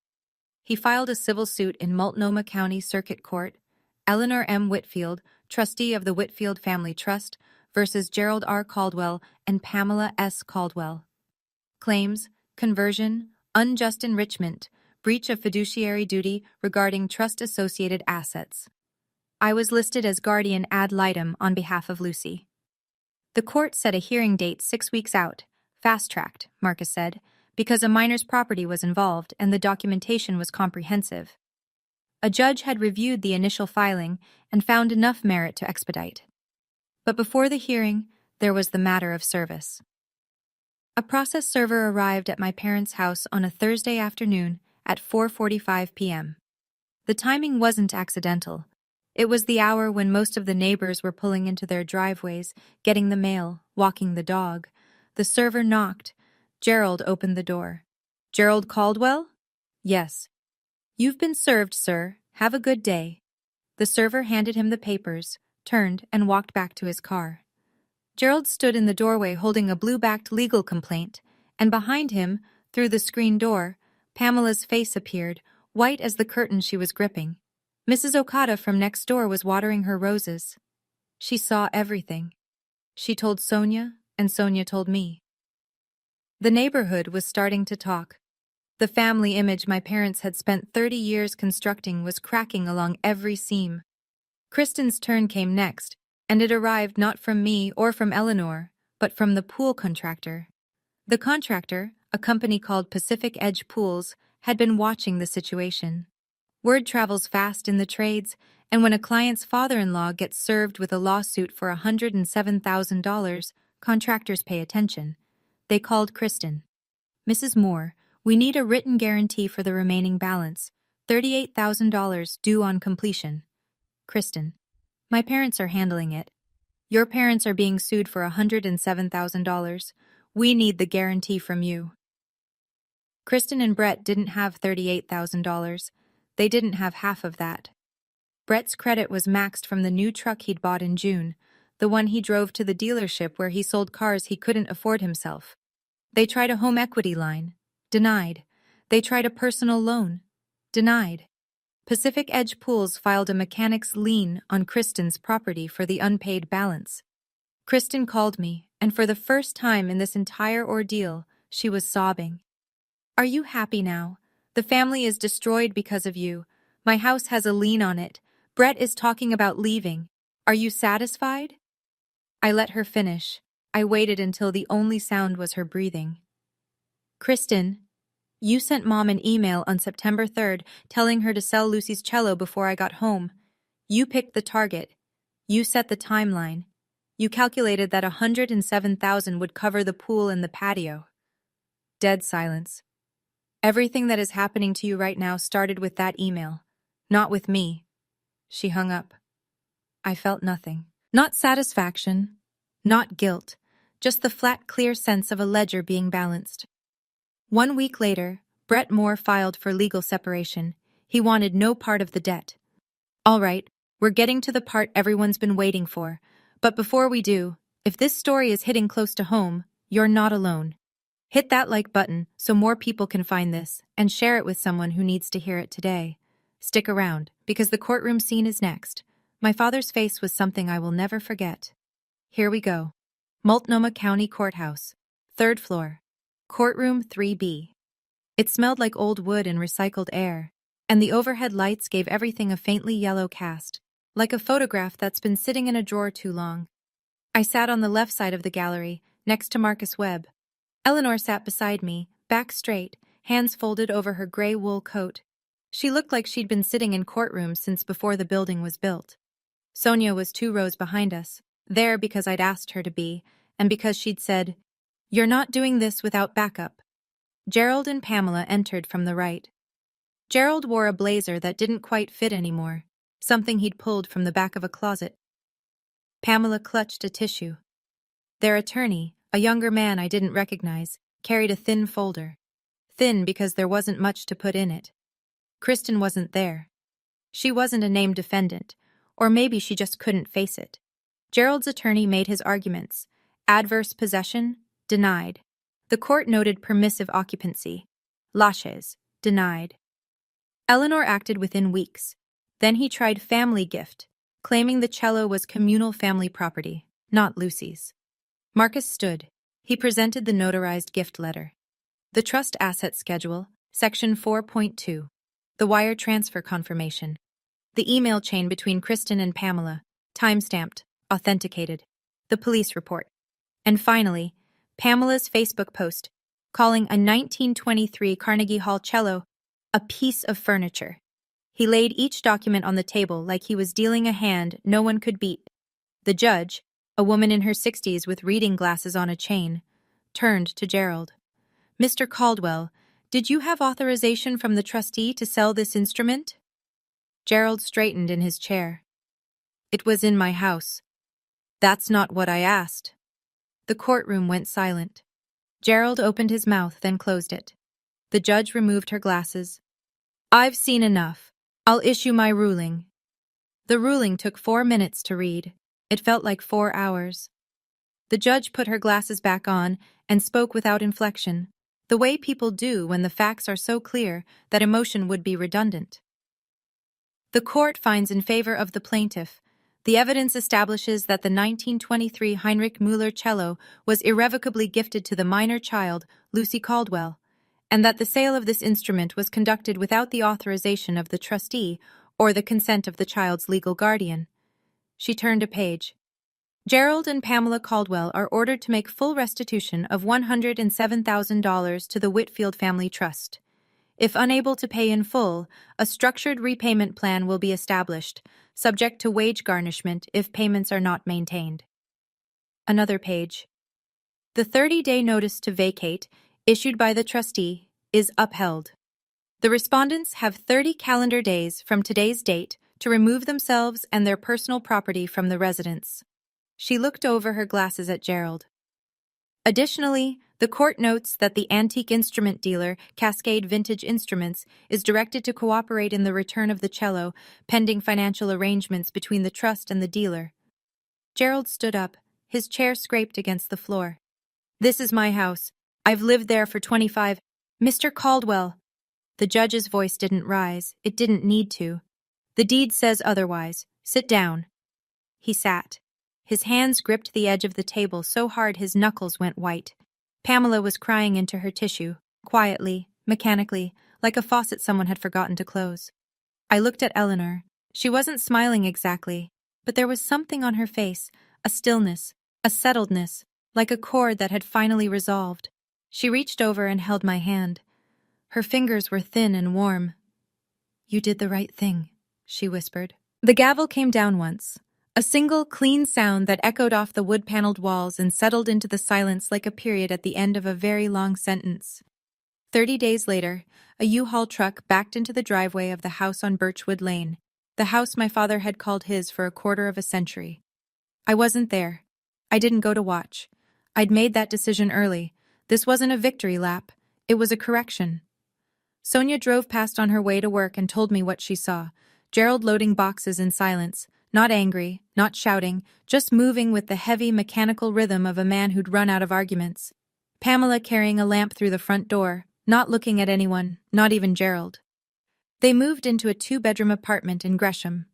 Speaker 1: He filed a civil suit in Multnomah County Circuit Court, Eleanor M. Whitfield, trustee of the Whitfield Family Trust, versus Gerald R. Caldwell and Pamela S. Caldwell. Claims: conversion, unjust enrichment, breach of fiduciary duty regarding trust-associated assets. I was listed as guardian ad litem on behalf of Lucy. The court set a hearing date 6 weeks out. Fast-tracked, Marcus said. because a minor's property was involved and the documentation was comprehensive. A judge had reviewed the initial filing and found enough merit to expedite. But before the hearing, there was the matter of service. A process server arrived at my parents' house on a Thursday afternoon at 4:45 p.m. The timing wasn't accidental. It was the hour when most of the neighbors were pulling into their driveways, getting the mail, walking the dog. The server knocked. Gerald opened the door. "Gerald Caldwell?" "Yes." "You've been served, sir. Have a good day." The server handed him the papers, turned, and walked back to his car. Gerald stood in the doorway holding a blue-backed legal complaint, and behind him, through the screen door, Pamela's face appeared, white as the curtain she was gripping. Mrs. Okada from next door was watering her roses. She saw everything. She told Sonia, and Sonia told me. The neighborhood was starting to talk. The family image my parents had spent 30 years constructing was cracking along every seam. Kristen's turn came next, and it arrived not from me or from Eleanor, but from the pool contractor. The contractor, a company called Pacific Edge Pools, had been watching the situation. Word travels fast in the trades, and when a client's father-in-law gets served with a lawsuit for $107,000, contractors pay attention. They called Kristen. "Mrs. Moore, we need a written guarantee for the remaining balance, $38,000 due on completion." "Kristen, my parents are handling it. Your parents are being sued for $107,000. We need the guarantee from you." Kristen and Brett didn't have $38,000. They didn't have half of that. Brett's credit was maxed from the new truck he'd bought in June, the one he drove to the dealership where he sold cars he couldn't afford himself. They tried a home equity line. Denied. They tried a personal loan. Denied. Pacific Edge Pools filed a mechanic's lien on Kristen's property for the unpaid balance. Kristen called me, and for the first time in this entire ordeal, she was sobbing. "Are you happy now? The family is destroyed because of you. My house has a lien on it. Brett is talking about leaving. Are you satisfied?" I let her finish. I waited until the only sound was her breathing. "Kristen, you sent Mom an email on September 3rd telling her to sell Lucy's cello before I got home. You picked the target. You set the timeline. You calculated that $107,000 would cover the pool and the patio." Dead silence. "Everything that is happening to you right now started with that email, not with me." She hung up. I felt nothing. Not satisfaction, not guilt, just the flat, clear sense of a ledger being balanced. 1 week later, Brett Moore filed for legal separation. He wanted no part of the debt. "All right, we're getting to the part everyone's been waiting for. But before we do, if this story is hitting close to home, you're not alone. Hit that like button so more people can find this, and share it with someone who needs to hear it today. Stick around, because the courtroom scene is next. My father's face was something I will never forget. Here we go. Multnomah County Courthouse, 3rd floor. Courtroom 3B. It smelled like old wood and recycled air, and the overhead lights gave everything a faintly yellow cast, like a photograph that's been sitting in a drawer too long. I sat on the left side of the gallery, next to Marcus Webb. Eleanor sat beside me, back straight, hands folded over her gray wool coat. She looked like she'd been sitting in courtrooms since before the building was built. Sonia was 2 rows behind us, there because I'd asked her to be, and because she'd said, "You're not doing this without backup." Gerald and Pamela entered from the right. Gerald wore a blazer that didn't quite fit anymore, something he'd pulled from the back of a closet. Pamela clutched a tissue. Their attorney, a younger man I didn't recognize, carried a thin folder. Thin because there wasn't much to put in it. Kristen wasn't there. She wasn't a named defendant, or maybe she just couldn't face it. Gerald's attorney made his arguments. Adverse possession, denied. The court noted permissive occupancy. Laches, denied. Eleanor acted within weeks. Then he tried family gift, claiming the cello was communal family property, not Lucy's. Marcus stood. He presented the notarized gift letter. The trust asset schedule, section 4.2. The wire transfer confirmation. The email chain between Kristen and Pamela, time-stamped, authenticated. The police report. And finally, Pamela's Facebook post, calling a 1923 Carnegie Hall cello a piece of furniture. He laid each document on the table like he was dealing a hand no one could beat. The judge, a woman in her 60s with reading glasses on a chain, turned to Gerald. "Mr. Caldwell, did you have authorization from the trustee to sell this instrument?" Gerald straightened in his chair. "It was in my house." "That's not what I asked." The courtroom went silent. Gerald opened his mouth, then closed it. The judge removed her glasses. "I've seen enough. I'll issue my ruling." The ruling took 4 minutes to read. It felt like 4 hours. The judge put her glasses back on and spoke without inflection, the way people do when the facts are so clear that emotion would be redundant. "The court finds in favor of the plaintiff. The evidence establishes that the 1923 Heinrich Müller cello was irrevocably gifted to the minor child, Lucy Caldwell, and that the sale of this instrument was conducted without the authorization of the trustee or the consent of the child's legal guardian." She turned a page. "Gerald and Pamela Caldwell are ordered to make full restitution of $107,000 to the Whitfield Family Trust. If unable to pay in full, a structured repayment plan will be established, subject to wage garnishment if payments are not maintained." Another page. "The 30-day notice to vacate, issued by the trustee, is upheld. The respondents have 30 calendar days from today's date to remove themselves and their personal property from the residence." She looked over her glasses at Gerald. "Additionally, the court notes that the antique instrument dealer, Cascade Vintage Instruments, is directed to cooperate in the return of the cello, pending financial arrangements between the trust and the dealer." Gerald stood up. His chair scraped against the floor. "This is my house. I've lived there for 25— Mr. Caldwell." The judge's voice didn't rise. It didn't need to. "The deed says otherwise. Sit down." He sat. His hands gripped the edge of the table so hard his knuckles went white. Pamela was crying into her tissue, quietly, mechanically, like a faucet someone had forgotten to close. I looked at Eleanor. She wasn't smiling exactly, but there was something on her face, a stillness, a settledness, like a chord that had finally resolved. She reached over and held my hand. Her fingers were thin and warm. "You did the right thing," she whispered. The gavel came down once. A single, clean sound that echoed off the wood-paneled walls and settled into the silence like a period at the end of a very long sentence. 30 days later, a U-Haul truck backed into the driveway of the house on Birchwood Lane, the house my father had called his for a quarter of a century. I wasn't there. I didn't go to watch. I'd made that decision early. This wasn't a victory lap. It was a correction. Sonia drove past on her way to work and told me what she saw. Gerald loading boxes in silence, not angry, not shouting, just moving with the heavy mechanical rhythm of a man who'd run out of arguments. Pamela carrying a lamp through the front door, not looking at anyone, not even Gerald. They moved into a 2-bedroom apartment in Gresham.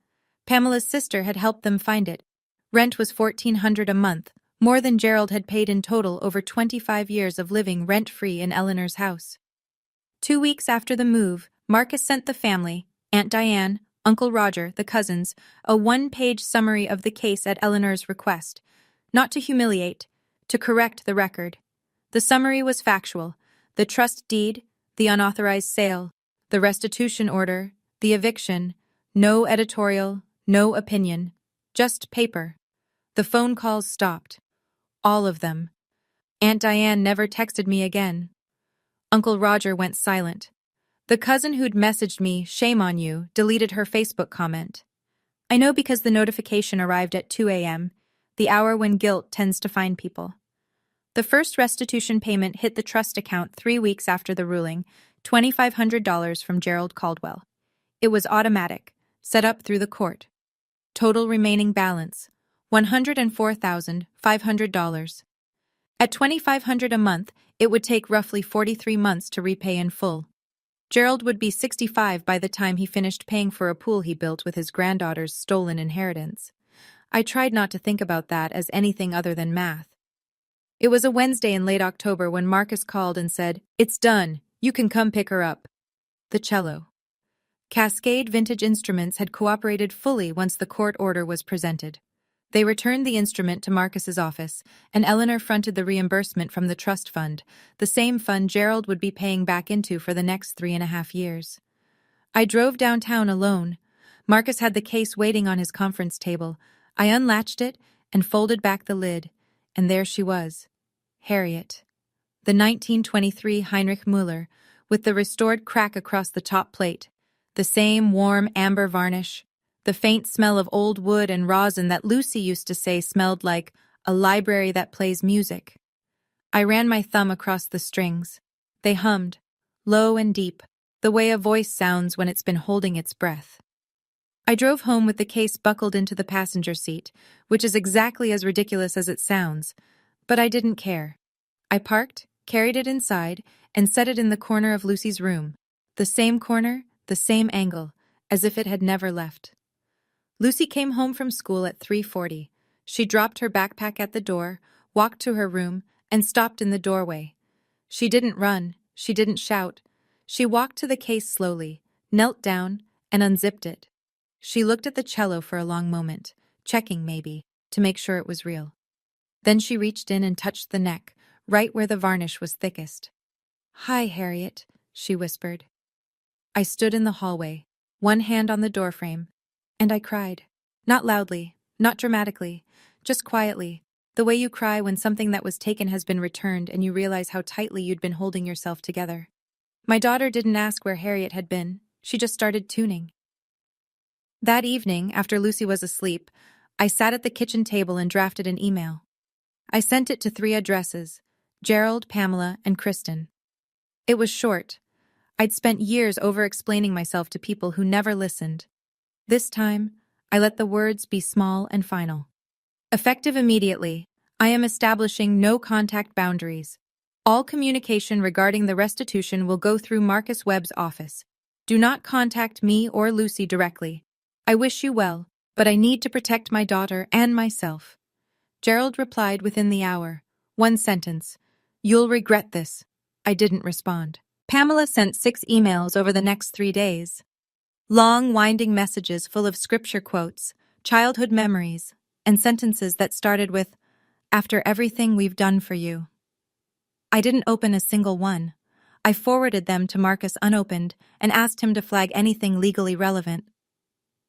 Speaker 1: Pamela's sister had helped them find it. Rent was $1,400 a month, more than Gerald had paid in total over 25 years of living rent-free in Eleanor's house. 2 weeks after the move, Marcus sent the family, Aunt Diane, Uncle Roger, the cousins, a 1-page summary of the case at Eleanor's request, not to humiliate, to correct the record. The summary was factual: the trust deed, the unauthorized sale, the restitution order, the eviction, no editorial, no opinion, just paper. The phone calls stopped. All of them. Aunt Diane never texted me again. Uncle Roger went silent. The cousin who'd messaged me, "Shame on you," deleted her Facebook comment. I know because the notification arrived at 2 a.m., the hour when guilt tends to find people. The first restitution payment hit the trust account 3 weeks after the ruling, $2,500 from Gerald Caldwell. It was automatic, set up through the court. Total remaining balance, $104,500. At $2,500 a month, it would take roughly 43 months to repay in full. Gerald would be 65 by the time he finished paying for a pool he built with his granddaughter's stolen inheritance. I tried not to think about that as anything other than math. It was a Wednesday in late October when Marcus called and said, "It's done. You can come pick her up." The cello. Cascade Vintage Instruments had cooperated fully once the court order was presented. They returned the instrument to Marcus's office, and Eleanor fronted the reimbursement from the trust fund, the same fund Gerald would be paying back into for the next 3.5 years. I drove downtown alone. Marcus had the case waiting on his conference table. I unlatched it and folded back the lid, and there she was, Harriet. The 1923 Heinrich Müller, with the restored crack across the top plate, the same warm amber varnish, the faint smell of old wood and rosin that Lucy used to say smelled like a library that plays music. I ran my thumb across the strings. They hummed, low and deep, the way a voice sounds when it's been holding its breath. I drove home with the case buckled into the passenger seat, which is exactly as ridiculous as it sounds, but I didn't care. I parked, carried it inside, and set it in the corner of Lucy's room. The same corner, the same angle, as if it had never left. Lucy came home from school at 3:40. She dropped her backpack at the door, walked to her room, and stopped in the doorway. She didn't run, she didn't shout. She walked to the case slowly, knelt down, and unzipped it. She looked at the cello for a long moment, checking maybe, to make sure it was real. Then she reached in and touched the neck, right where the varnish was thickest. "Hi, Harriet," she whispered. I stood in the hallway, one hand on the doorframe, and I cried. Not loudly, not dramatically, just quietly, the way you cry when something that was taken has been returned and you realize how tightly you'd been holding yourself together. My daughter didn't ask where Harriet had been, she just started tuning. That evening, after Lucy was asleep, I sat at the kitchen table and drafted an email. I sent it to 3 addresses: Gerald, Pamela, and Kristen. It was short. I'd spent years over-explaining myself to people who never listened. This time, I let the words be small and final. Effective immediately, I am establishing no contact boundaries. All communication regarding the restitution will go through Marcus Webb's office. Do not contact me or Lucy directly. I wish you well, but I need to protect my daughter and myself. Gerald replied within the hour. One sentence. You'll regret this. I didn't respond. Pamela sent 6 emails over the next 3 days. Long, winding messages full of scripture quotes, childhood memories, and sentences that started with, "After everything we've done for you." I didn't open a single one. I forwarded them to Marcus unopened and asked him to flag anything legally relevant.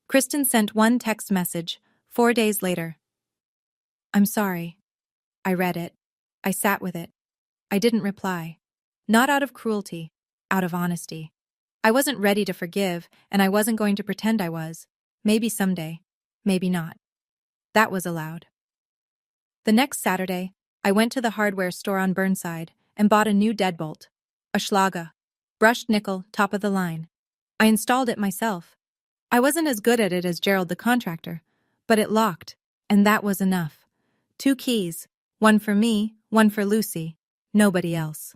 Speaker 1: Kristen sent one text message, 4 days later. "I'm sorry." I read it. I sat with it. I didn't reply. Not out of cruelty, out of honesty. I wasn't ready to forgive, and I wasn't going to pretend I was. Maybe someday. Maybe not. That was allowed. The next Saturday, I went to the hardware store on Burnside and bought a new deadbolt. A Schlager. Brushed nickel, top of the line. I installed it myself. I wasn't as good at it as Gerald the contractor, but it locked, and that was enough. 2 keys, one for me, one for Lucy, nobody else.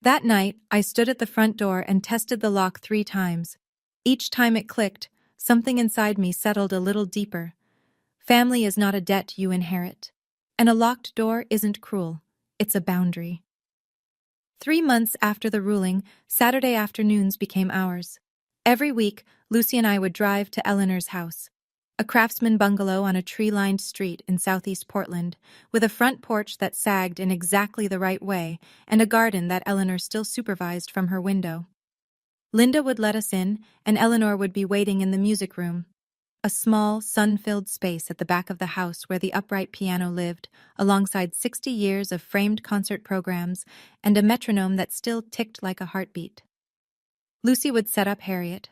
Speaker 1: That night, I stood at the front door and tested the lock 3 times. Each time it clicked, something inside me settled a little deeper. Family is not a debt you inherit. And a locked door isn't cruel. It's a boundary. 3 months after the ruling, Saturday afternoons became ours. Every week, Lucy and I would drive to Eleanor's house, a craftsman bungalow on a tree-lined street in southeast Portland, with a front porch that sagged in exactly the right way and a garden that Eleanor still supervised from her window. Linda would let us in, and Eleanor would be waiting in the music room, a small, sun-filled space at the back of the house where the upright piano lived, alongside 60 years of framed concert programs and a metronome that still ticked like a heartbeat. Lucy would set up Harriet.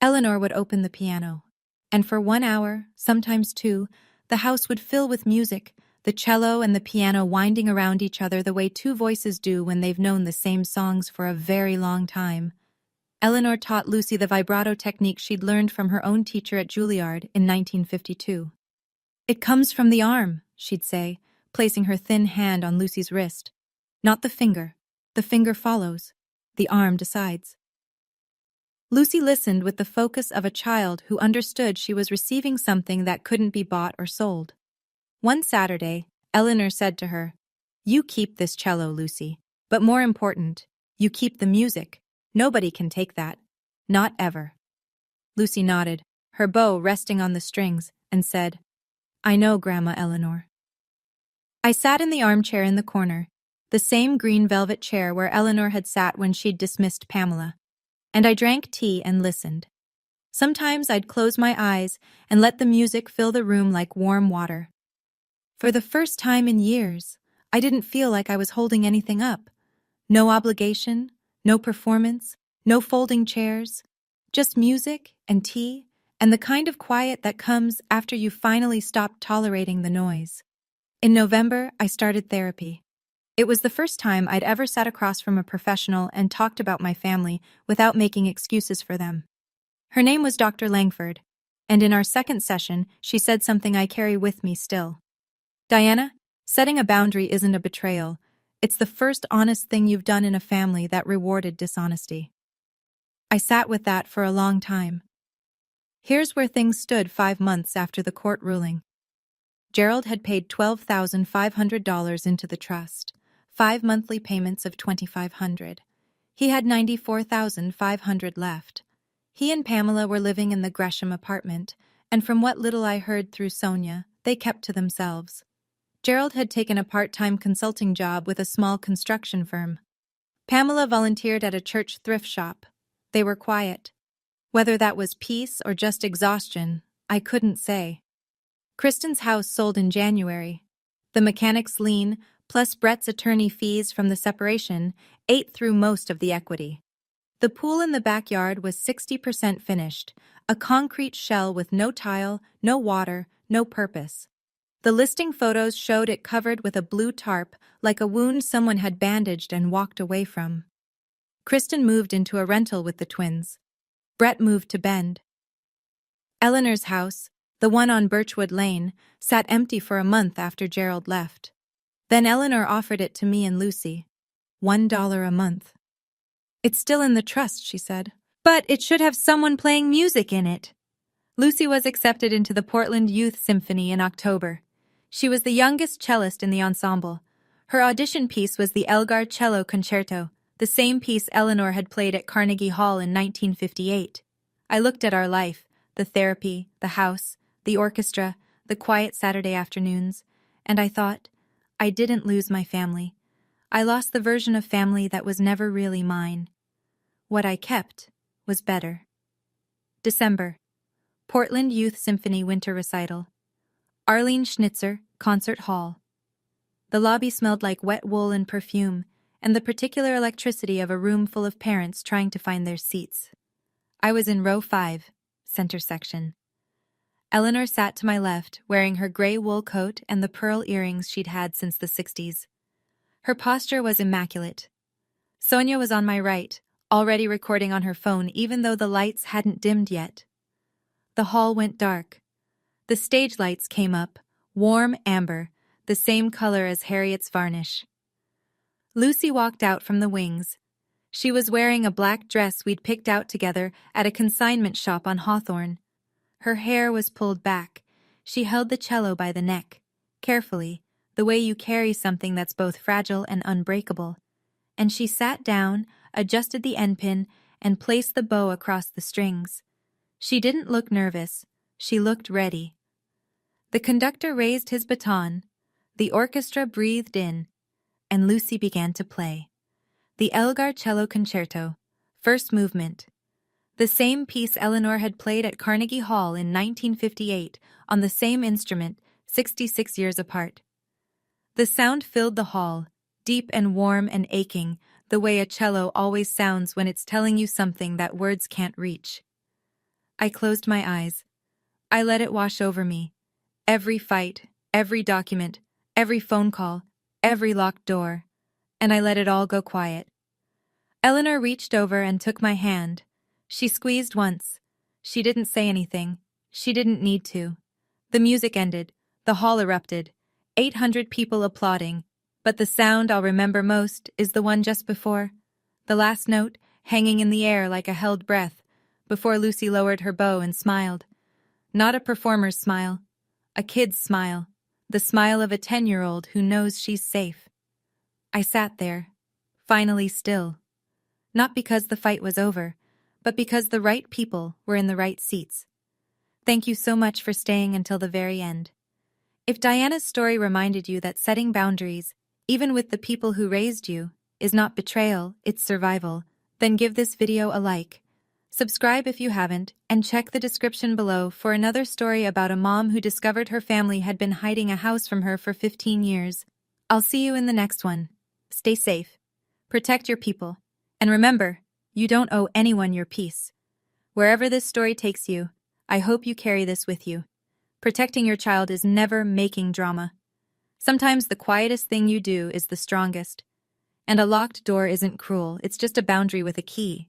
Speaker 1: Eleanor would open the piano, and for 1 hour, sometimes 2, the house would fill with music, the cello and the piano winding around each other the way 2 voices do when they've known the same songs for a very long time. Eleanor taught Lucy the vibrato technique she'd learned from her own teacher at Juilliard in 1952. "It comes from the arm," she'd say, placing her thin hand on Lucy's wrist. "Not the finger. The finger follows. The arm decides." Lucy listened with the focus of a child who understood she was receiving something that couldn't be bought or sold. One Saturday, Eleanor said to her, "You keep this cello, Lucy, but more important, you keep the music. Nobody can take that. Not ever." Lucy nodded, her bow resting on the strings, and said, I know, Grandma Eleanor. I sat in the armchair in the corner, the same green velvet chair where Eleanor had sat when she'd dismissed Pamela, and I drank tea and listened. Sometimes I'd close my eyes and let the music fill the room like warm water. For the first time in years, I didn't feel like I was holding anything up. No obligation, no performance, no folding chairs, just music and tea and the kind of quiet that comes after you finally stop tolerating the noise. In November, I started therapy. It was the first time I'd ever sat across from a professional and talked about my family without making excuses for them. Her name was Dr. Langford, and in our second session, she said something I carry with me still. Diana, setting a boundary isn't a betrayal. It's the first honest thing you've done in a family that rewarded dishonesty. I sat with that for a long time. Here's where things stood 5 months after the court ruling. Gerald had paid $12,500 into the trust, 5 monthly payments of $2,500. He had $94,500 left. He and Pamela were living in the Gresham apartment, and from what little I heard through Sonia, they kept to themselves. Gerald had taken a part-time consulting job with a small construction firm. Pamela volunteered at a church thrift shop. They were quiet. Whether that was peace or just exhaustion, I couldn't say. Kristen's house sold in January. The mechanic's lien, plus Brett's attorney fees from the separation, ate through most of the equity. The pool in the backyard was 60% finished, a concrete shell with no tile, no water, no purpose. The listing photos showed it covered with a blue tarp, like a wound someone had bandaged and walked away from. Kristen moved into a rental with the twins. Brett moved to Bend. Eleanor's house, the one on Birchwood Lane, sat empty for a month after Gerald left. Then Eleanor offered it to me and Lucy. $1 a month. It's still in the trust, she said. But it should have someone playing music in it. Lucy was accepted into the Portland Youth Symphony in October. She was the youngest cellist in the ensemble. Her audition piece was the Elgar Cello Concerto, the same piece Eleanor had played at Carnegie Hall in 1958. I looked at our life, the therapy, the house, the orchestra, the quiet Saturday afternoons, and I thought, I didn't lose my family. I lost the version of family that was never really mine. What I kept was better. December. Portland Youth Symphony Winter Recital. Arlene Schnitzer, Concert Hall. The lobby smelled like wet wool and perfume, and the particular electricity of a room full of parents trying to find their seats. I was in row 5, center section. Eleanor sat to my left, wearing her gray wool coat and the pearl earrings she'd had since the 60s. Her posture was immaculate. Sonia was on my right, already recording on her phone even though the lights hadn't dimmed yet. The hall went dark. The stage lights came up, warm amber, the same color as Harriet's varnish. Lucy walked out from the wings. She was wearing a black dress we'd picked out together at a consignment shop on Hawthorne. Her hair was pulled back. She held the cello by the neck, carefully, the way you carry something that's both fragile and unbreakable. And she sat down, adjusted the end pin, and placed the bow across the strings. She didn't look nervous. She looked ready. The conductor raised his baton. The orchestra breathed in, and Lucy began to play. The Elgar Cello Concerto, first movement. The same piece Eleanor had played at Carnegie Hall in 1958 on the same instrument, 66 years apart. The sound filled the hall, deep and warm and aching, the way a cello always sounds when it's telling you something that words can't reach. I closed my eyes. I let it wash over me. Every fight, every document, every phone call, every locked door, and I let it all go quiet. Eleanor reached over and took my hand. She squeezed once. She didn't say anything. She didn't need to. The music ended. The hall erupted. 800 people applauding. But the sound I'll remember most is the one just before. The last note, hanging in the air like a held breath, before Lucy lowered her bow and smiled. Not a performer's smile. A kid's smile. The smile of a 10-year-old who knows she's safe. I sat there, finally still. Not because the fight was over, but because the right people were in the right seats. Thank you so much for staying until the very end. If Diana's story reminded you that setting boundaries, even with the people who raised you, is not betrayal, it's survival, then give this video a like. Subscribe if you haven't, and check the description below for another story about a mom who discovered her family had been hiding a house from her for 15 years. I'll see you in the next one. Stay safe, protect your people, and remember, you don't owe anyone your peace. Wherever this story takes you, I hope you carry this with you. Protecting your child is never making drama. Sometimes the quietest thing you do is the strongest. And a locked door isn't cruel, it's just a boundary with a key.